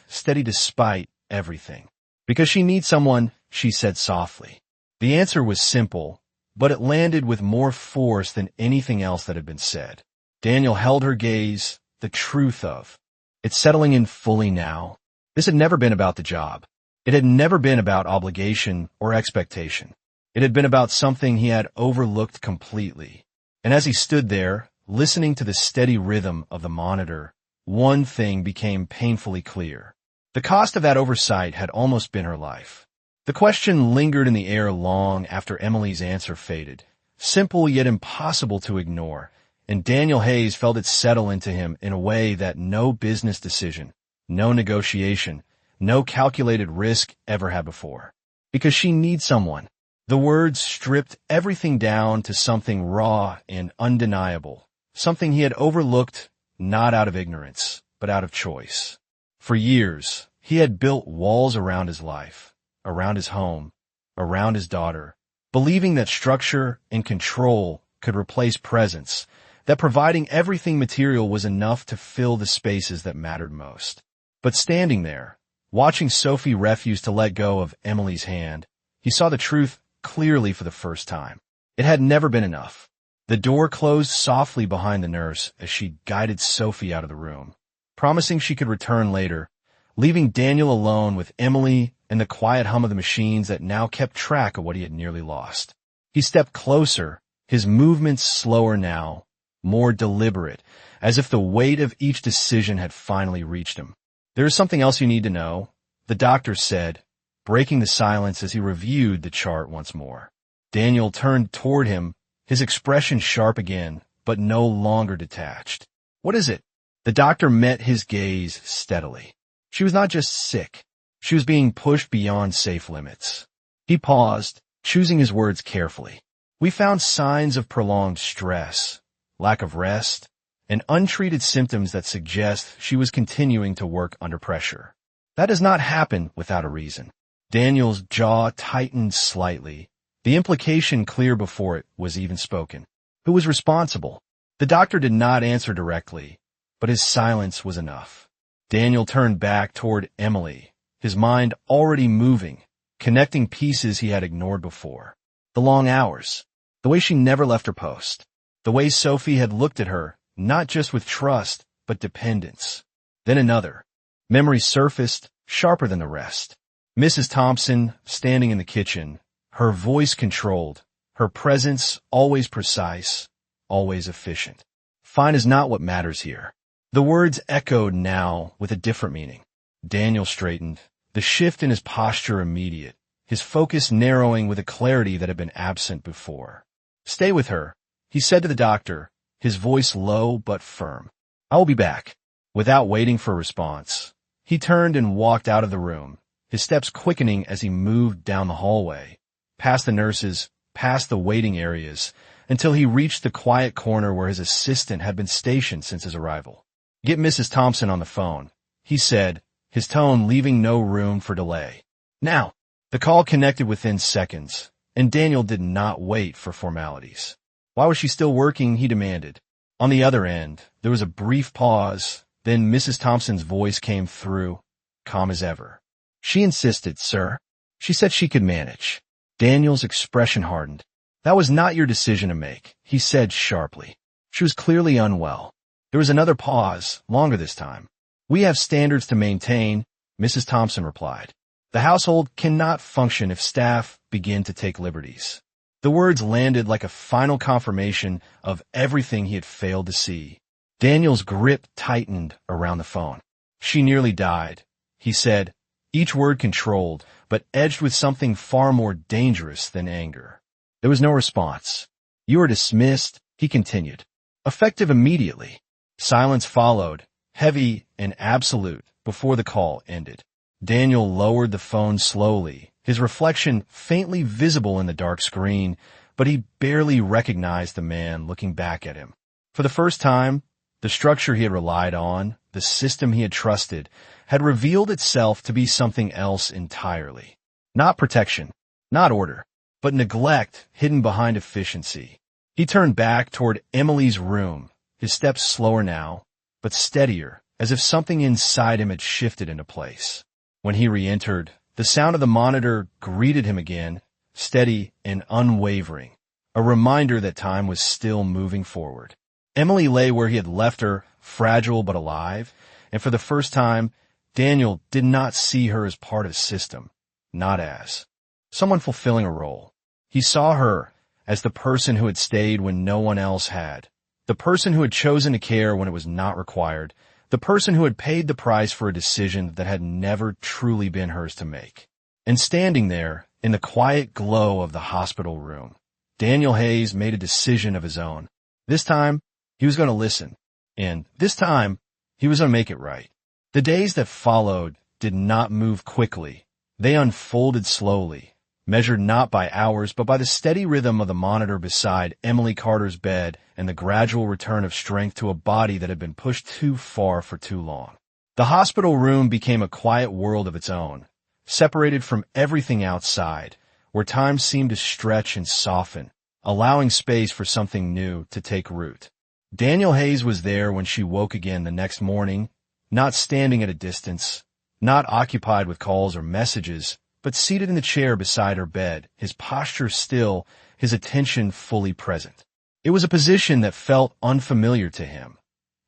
steady despite everything. "Because she needs someone," she said softly. The answer was simple, but it landed with more force than anything else that had been said. Daniel held her gaze, the truth of it settling in fully now. This had never been about the job. It had never been about obligation or expectation. It had been about something he had overlooked completely. And as he stood there, listening to the steady rhythm of the monitor, one thing became painfully clear. The cost of that oversight had almost been her life. The question lingered in the air long after Emily's answer faded, simple yet impossible to ignore, and Daniel Hayes felt it settle into him in a way that no business decision, no negotiation, no calculated risk ever had before. Because she needs someone. The words stripped everything down to something raw and undeniable, something he had overlooked not out of ignorance, but out of choice. For years, he had built walls around his life, around his home, around his daughter, believing that structure and control could replace presence, that providing everything material was enough to fill the spaces that mattered most. But standing there, watching Sophie refuse to let go of Emily's hand, he saw the truth clearly for the first time. It had never been enough. The door closed softly behind the nurse as she guided Sophie out of the room, promising she could return later, leaving Daniel alone with Emily and the quiet hum of the machines that now kept track of what he had nearly lost. He stepped closer, his movements slower now, more deliberate, as if the weight of each decision had finally reached him. "There is something else you need to know," the doctor said, breaking the silence as he reviewed the chart once more. Daniel turned toward him, his expression sharp again, but no longer detached. "What is it?" The doctor met his gaze steadily. She was not just sick. She was being pushed beyond safe limits. He paused, choosing his words carefully. "We found signs of prolonged stress, lack of rest, and untreated symptoms that suggest she was continuing to work under pressure. That does not happen without a reason. Daniel's jaw tightened slightly, the implication clear before it was even spoken. Who was responsible? The doctor did not answer directly, but his silence was enough. Daniel turned back toward Emily, his mind already moving, connecting pieces he had ignored before. The long hours, the way she never left her post, the way Sophie had looked at her, not just with trust, but dependence. Then another. Memory surfaced, sharper than the rest. Mrs. Thompson, standing in the kitchen, her voice controlled, her presence always precise, always efficient. Fine is not what matters here. The words echoed now with a different meaning. Daniel straightened, the shift in his posture immediate, his focus narrowing with a clarity that had been absent before. Stay with her, he said to the doctor, his voice low but firm. I will be back. Without waiting for a response, he turned and walked out of the room, his steps quickening as he moved down the hallway, past the nurses, past the waiting areas, until he reached the quiet corner where his assistant had been stationed since his arrival. Get Mrs. Thompson on the phone, he said, his tone leaving no room for delay. Now. The call connected within seconds, and Daniel did not wait for formalities. Why was she still working, he demanded. On the other end, there was a brief pause, then Mrs. Thompson's voice came through, calm as ever. She insisted, sir. She said she could manage. Daniel's expression hardened. That was not your decision to make, he said sharply. She was clearly unwell. There was another pause, longer this time. We have standards to maintain, Mrs. Thompson replied. The household cannot function if staff begin to take liberties. The words landed like a final confirmation of everything he had failed to see. Daniel's grip tightened around the phone. She nearly died, he said, each word controlled, but edged with something far more dangerous than anger. There was no response. You are dismissed, he continued. Effective immediately. Silence followed, heavy and absolute, before the call ended. Daniel lowered the phone slowly, his reflection faintly visible in the dark screen, but he barely recognized the man looking back at him. For the first time, the structure he had relied on, the system he had trusted, had revealed itself to be something else entirely. Not protection, not order, but neglect hidden behind efficiency. He turned back toward Emily's room, his steps slower now, but steadier, as if something inside him had shifted into place. When he re-entered, the sound of the monitor greeted him again, steady and unwavering, a reminder that time was still moving forward. Emily lay where he had left her, fragile but alive, and for the first time, Daniel did not see her as part of a system, not as someone fulfilling a role. He saw her as the person who had stayed when no one else had, the person who had chosen to care when it was not required, the person who had paid the price for a decision that had never truly been hers to make. And standing there, in the quiet glow of the hospital room, Daniel Hayes made a decision of his own. This time, he was going to listen. And this time, he was going to make it right. The days that followed did not move quickly. They unfolded slowly, measured not by hours, but by the steady rhythm of the monitor beside Emily Carter's bed and the gradual return of strength to a body that had been pushed too far for too long. The hospital room became a quiet world of its own, separated from everything outside, where time seemed to stretch and soften, allowing space for something new to take root. Daniel Hayes was there when she woke again the next morning, not standing at a distance, not occupied with calls or messages, but seated in the chair beside her bed, his posture still, his attention fully present. It was a position that felt unfamiliar to him,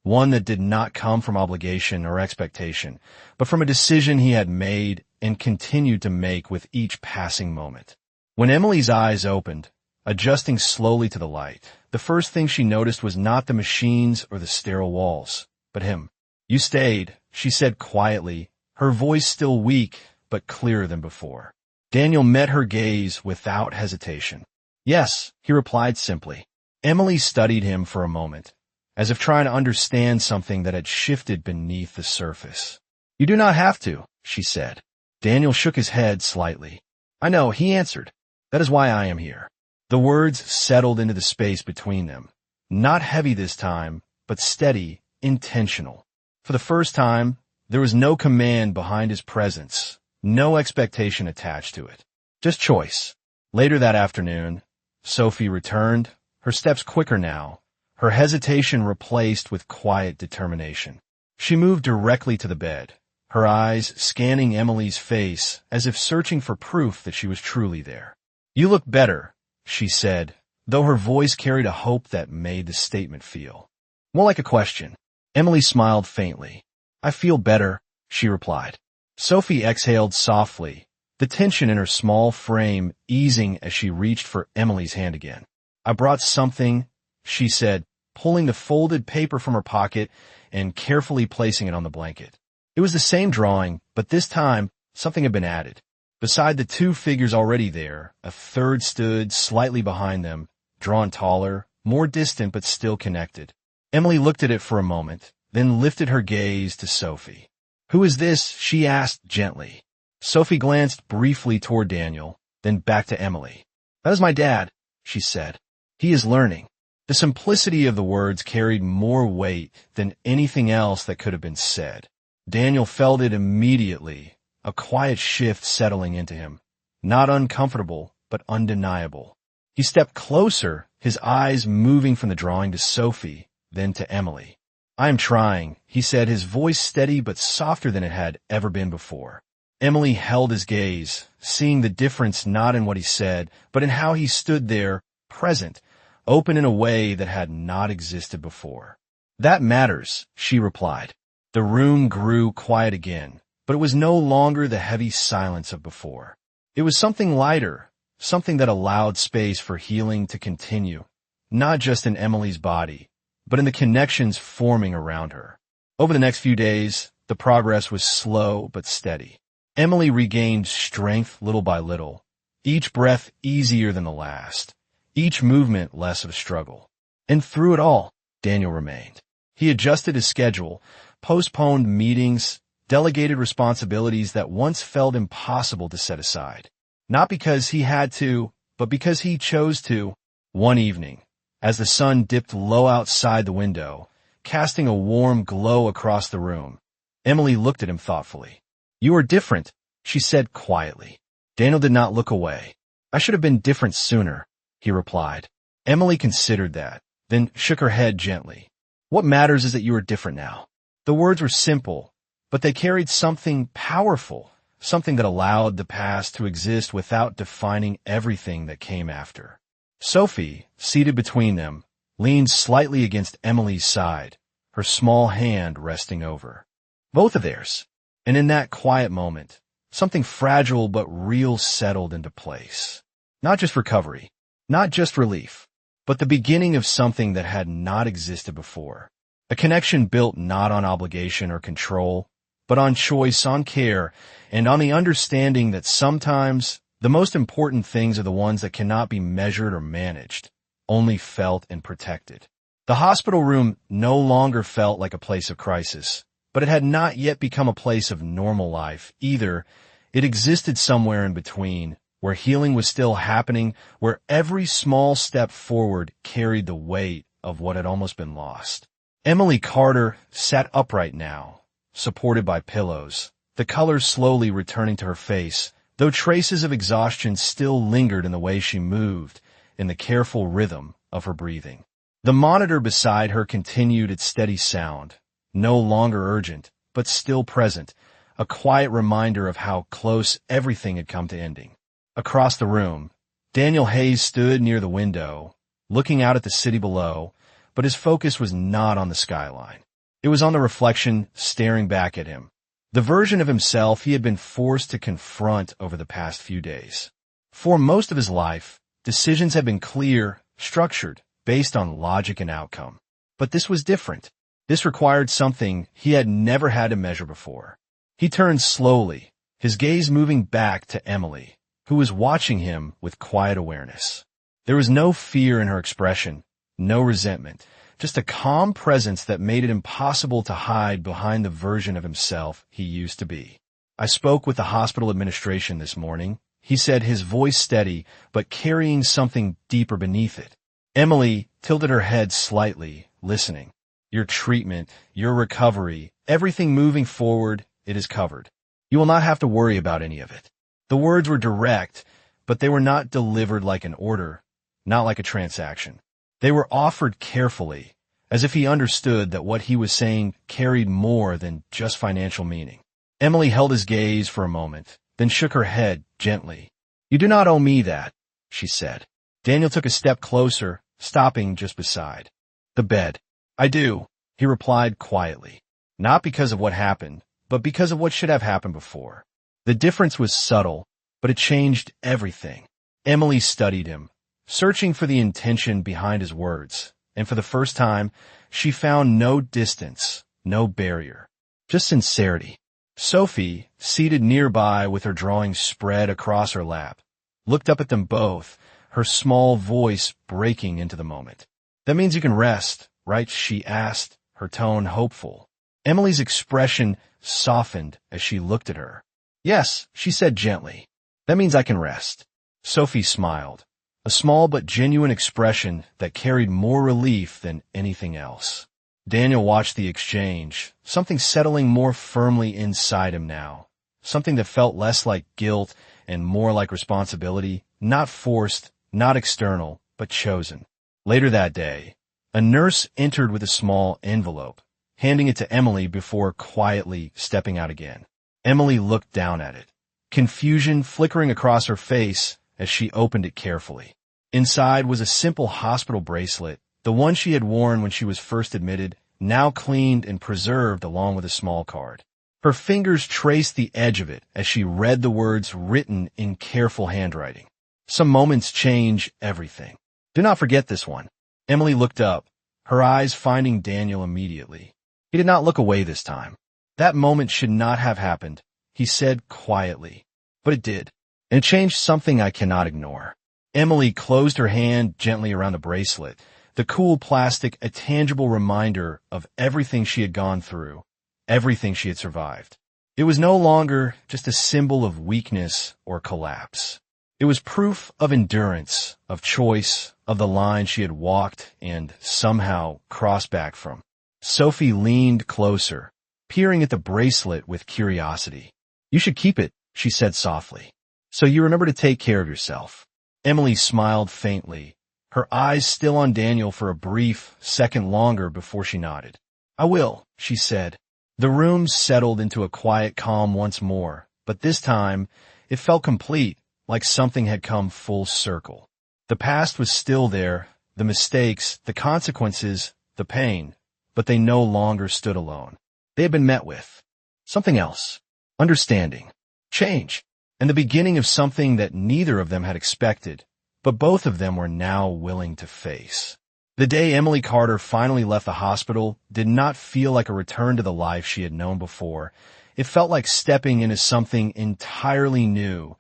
one that did not come from obligation or expectation, but from a decision he had made and continued to make with each passing moment. When Emily's eyes opened, adjusting slowly to the light, the first thing she noticed was not the machines or the sterile walls, but him. You stayed, she said quietly, her voice still weak, but clearer than before. Daniel met her gaze without hesitation. Yes, he replied simply. Emily studied him for a moment, as if trying to understand something that had shifted beneath the surface. You do not have to, she said. Daniel shook his head slightly. I know, he answered. That is why I am here. The words settled into the space between them, not heavy this time, but steady, intentional. For the first time, there was no command behind his presence, no expectation attached to it. Just choice. Later that afternoon, Sophie returned, her steps quicker now, her hesitation replaced with quiet determination. She moved directly to the bed, her eyes scanning Emily's face as if searching for proof that she was truly there. "You look better," she said, though her voice carried a hope that made the statement feel more like a question. Emily smiled faintly. "I feel better," she replied. Sophie exhaled softly, the tension in her small frame easing as she reached for Emily's hand again. "I brought something," she said, pulling the folded paper from her pocket and carefully placing it on the blanket. It was the same drawing, but this time something had been added. Beside the two figures already there, a third stood slightly behind them, drawn taller, more distant but still connected. Emily looked at it for a moment, then lifted her gaze to Sophie. "Who is this?" she asked gently. Sophie glanced briefly toward Daniel, then back to Emily. "That is my dad," she said. "He is learning." The simplicity of the words carried more weight than anything else that could have been said. Daniel felt it immediately, a quiet shift settling into him, not uncomfortable, but undeniable. He stepped closer, his eyes moving from the drawing to Sophie, then to Emily. "I am trying," he said, his voice steady but softer than it had ever been before. Emily held his gaze, seeing the difference not in what he said, but in how he stood there, present, open in a way that had not existed before. "That matters," she replied. The room grew quiet again, but it was no longer the heavy silence of before. It was something lighter, something that allowed space for healing to continue, not just in Emily's body, but in the connections forming around her. Over the next few days, the progress was slow but steady. Emily regained strength little by little, each breath easier than the last, each movement less of a struggle. And through it all, Daniel remained. He adjusted his schedule, postponed meetings, delegated responsibilities that once felt impossible to set aside. Not because he had to, but because he chose to. One evening, as the sun dipped low outside the window, casting a warm glow across the room, Emily looked at him thoughtfully. "You are different," she said quietly. Daniel did not look away. "I should have been different sooner," he replied. Emily considered that, then shook her head gently. "What matters is that you are different now." The words were simple, but they carried something powerful, something that allowed the past to exist without defining everything that came after. Sophie, seated between them, leaned slightly against Emily's side, her small hand resting over both of theirs. And in that quiet moment, something fragile but real settled into place. Not just recovery, not just relief, but the beginning of something that had not existed before. A connection built not on obligation or control, but on choice, on care, and on the understanding that sometimes the most important things are the ones that cannot be measured or managed, only felt and protected. The hospital room no longer felt like a place of crisis, but it had not yet become a place of normal life either. It existed somewhere in between, where healing was still happening, where every small step forward carried the weight of what had almost been lost. Emily Carter sat upright now, supported by pillows, the color slowly returning to her face, though traces of exhaustion still lingered in the way she moved, in the careful rhythm of her breathing. The monitor beside her continued its steady sound, no longer urgent, but still present, a quiet reminder of how close everything had come to ending. Across the room, Daniel Hayes stood near the window, looking out at the city below, but his focus was not on the skyline. It was on the reflection staring back at him, the version of himself he had been forced to confront over the past few days. For most of his life, decisions had been clear, structured, based on logic and outcome. But this was different. This required something he had never had to measure before. He turned slowly, his gaze moving back to Emily, who was watching him with quiet awareness. There was no fear in her expression, no resentment, just a calm presence that made it impossible to hide behind the version of himself he used to be. "I spoke with the hospital administration this morning," he said, his voice steady, but carrying something deeper beneath it. Emily tilted her head slightly, listening. Your treatment, your recovery, everything moving forward, it is covered. You will not have to worry about any of it. The words were direct, but they were not delivered like an order, not like a transaction. They were offered carefully, as if he understood that what he was saying carried more than just financial meaning. Emily held his gaze for a moment, then shook her head gently. "You do not owe me that," she said. Daniel took a step closer, stopping just beside the bed. "I do," he replied quietly. Not because of what happened, but because of what should have happened before. The difference was subtle, but it changed everything. Emily studied him, searching for the intention behind his words, and for the first time, she found no distance, no barrier, just sincerity. Sophie, seated nearby with her drawing spread across her lap, looked up at them both, her small voice breaking into the moment. "That means you can rest, right?" she asked, her tone hopeful. Emily's expression softened as she looked at her. "Yes," she said gently. "That means I can rest." Sophie smiled, a small but genuine expression that carried more relief than anything else. Daniel watched the exchange, something settling more firmly inside him now, something that felt less like guilt and more like responsibility, not forced, not external, but chosen. Later that day, a nurse entered with a small envelope, handing it to Emily before quietly stepping out again. Emily looked down at it, confusion flickering across her face as she opened it carefully. Inside was a simple hospital bracelet, the one she had worn when she was first admitted, now cleaned and preserved along with a small card. Her fingers traced the edge of it as she read the words written in careful handwriting. "Some moments change everything. Do not forget this one." Emily looked up, her eyes finding Daniel immediately. He did not look away this time. "That moment should not have happened," he said quietly. "But it did, and it changed something I cannot ignore." Emily closed her hand gently around the bracelet, the cool plastic a tangible reminder of everything she had gone through, everything she had survived. It was no longer just a symbol of weakness or collapse. It was proof of endurance, of choice, of the line she had walked and somehow crossed back from. Sophie leaned closer, peering at the bracelet with curiosity. "You should keep it," she said softly, "so you remember to take care of yourself." Emily smiled faintly, her eyes still on Daniel for a brief second longer before she nodded. "I will," she said. The room settled into a quiet calm once more, but this time it felt complete, like something had come full circle. The past was still there, the mistakes, the consequences, the pain, but they no longer stood alone. They had been met with something else, understanding, change, and the beginning of something that neither of them had expected, but both of them were now willing to face. The day Emily Carter finally left the hospital did not feel like a return to the life she had known before. It felt like stepping into something entirely new,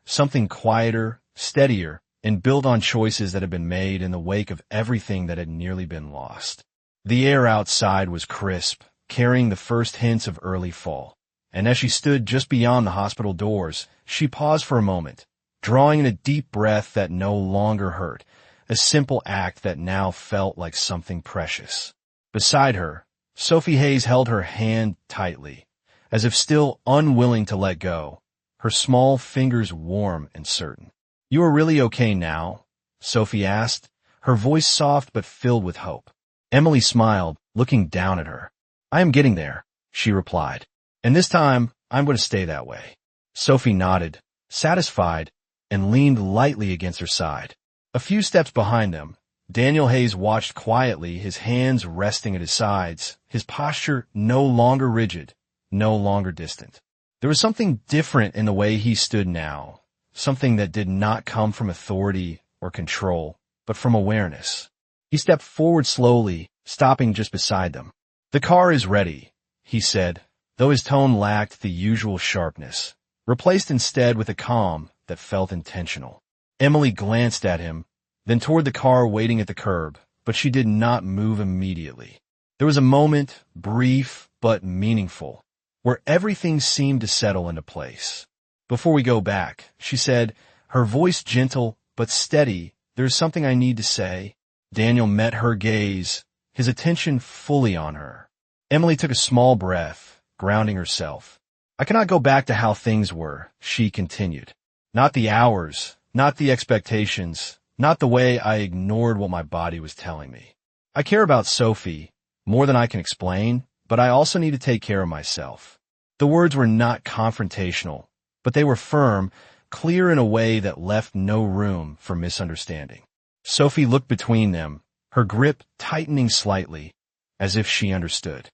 something quieter, steadier, and built on choices that had been made in the wake of everything that had nearly been lost. The air outside was crisp, carrying the first hints of early fall, and as she stood just beyond the hospital doors, she paused for a moment, drawing in a deep breath that no longer hurt, a simple act that now felt like something precious. Beside her, Sophie Hayes held her hand tightly, as if still unwilling to let go, her small fingers warm and certain. "You are really okay now?" Sophie asked, her voice soft but filled with hope. Emily smiled, looking down at her. "I am getting there," she replied, "and this time I'm going to stay that way." Sophie nodded, satisfied, and leaned lightly against her side. A few steps behind them, Daniel Hayes watched quietly, his hands resting at his sides, his posture no longer rigid, no longer distant. There was something different in the way he stood now, something that did not come from authority or control, but from awareness. He stepped forward slowly, stopping just beside them. "The car is ready," he said, though his tone lacked the usual sharpness, replaced instead with a calm that felt intentional. Emily glanced at him, then toward the car waiting at the curb, but she did not move immediately. There was a moment, brief but meaningful, where everything seemed to settle into place. "Before we go back," she said, her voice gentle but steady, "there's something I need to say." Daniel met her gaze, his attention fully on her. Emily took a small breath, grounding herself. I cannot go back to how things were, she continued. Not the hours, not the expectations, not the way I ignored what my body was telling me. I care about Sophie, more than I can explain, but I also need to take care of myself. The words were not confrontational, but they were firm, clear in a way that left no room for misunderstanding. Sophie looked between them, her grip tightening slightly, as if she understood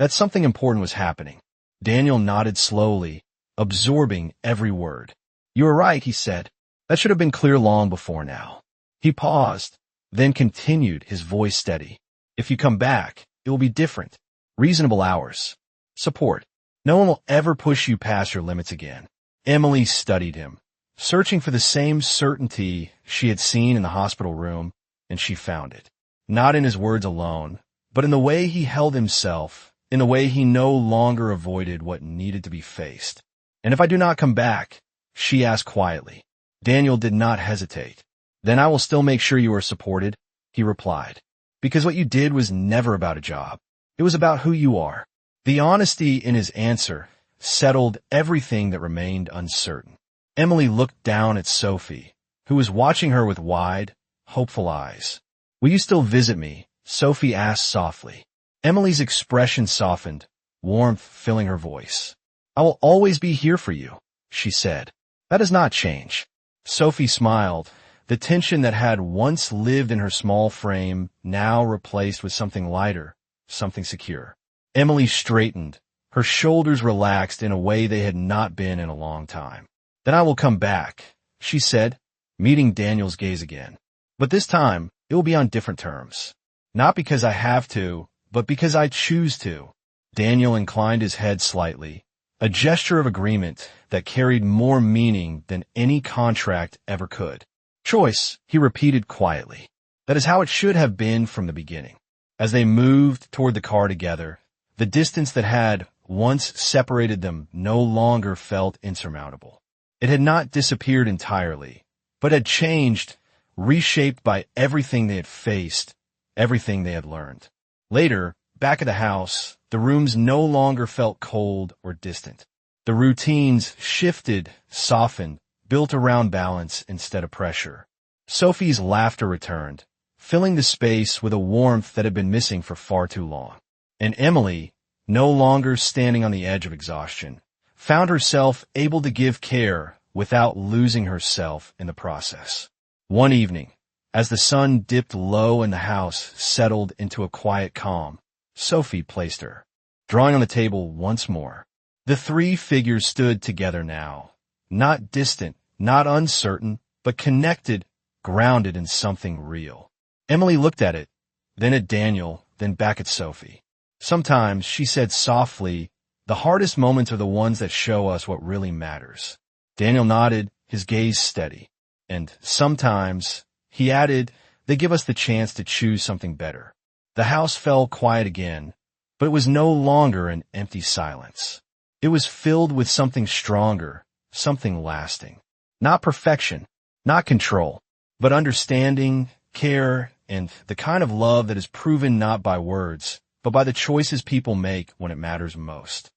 that something important was happening. Daniel nodded slowly, absorbing every word. You were right, he said. That should have been clear long before now. He paused, then continued, his voice steady. If you come back, it will be different. Reasonable hours. Support. No one will ever push you past your limits again. Emily studied him, searching for the same certainty she had seen in the hospital room, and she found it. Not in his words alone, but in the way he held himself, in the way he no longer avoided what needed to be faced. And if I do not come back, she asked quietly. Daniel did not hesitate. Then I will still make sure you are supported, he replied. Because what you did was never about a job. It was about who you are. The honesty in his answer settled everything that remained uncertain. Emily looked down at Sophie, who was watching her with wide, hopeful eyes. Will you still visit me? Sophie asked softly. Emily's expression softened, warmth filling her voice. I will always be here for you, she said. That does not change. Sophie smiled, the tension that had once lived in her small frame now replaced with something lighter, something secure. Emily straightened, her shoulders relaxed in a way they had not been in a long time. Then I will come back, she said, meeting Daniel's gaze again. But this time, it will be on different terms. Not because I have to, but because I choose to. Daniel inclined his head slightly, a gesture of agreement that carried more meaning than any contract ever could. Choice, he repeated quietly. That is how it should have been from the beginning. As they moved toward the car together, the distance that had once separated them no longer felt insurmountable. It had not disappeared entirely, but had changed, reshaped by everything they had faced, everything they had learned. Later, back at the house, the rooms no longer felt cold or distant. The routines shifted, softened, built around balance instead of pressure. Sophie's laughter returned, filling the space with a warmth that had been missing for far too long. And Emily, no longer standing on the edge of exhaustion, found herself able to give care without losing herself in the process. One evening, as the sun dipped low and the house settled into a quiet calm, Sophie placed her, drawing on the table once more. The three figures stood together now, not distant, not uncertain, but connected, grounded in something real. Emily looked at it, then at Daniel, then back at Sophie. Sometimes, she said softly, the hardest moments are the ones that show us what really matters. Daniel nodded, his gaze steady. And sometimes, he added, they give us the chance to choose something better. The house fell quiet again, but it was no longer an empty silence. It was filled with something stronger, something lasting. Not perfection, not control, but understanding, care, and the kind of love that is proven not by words, but by the choices people make when it matters most.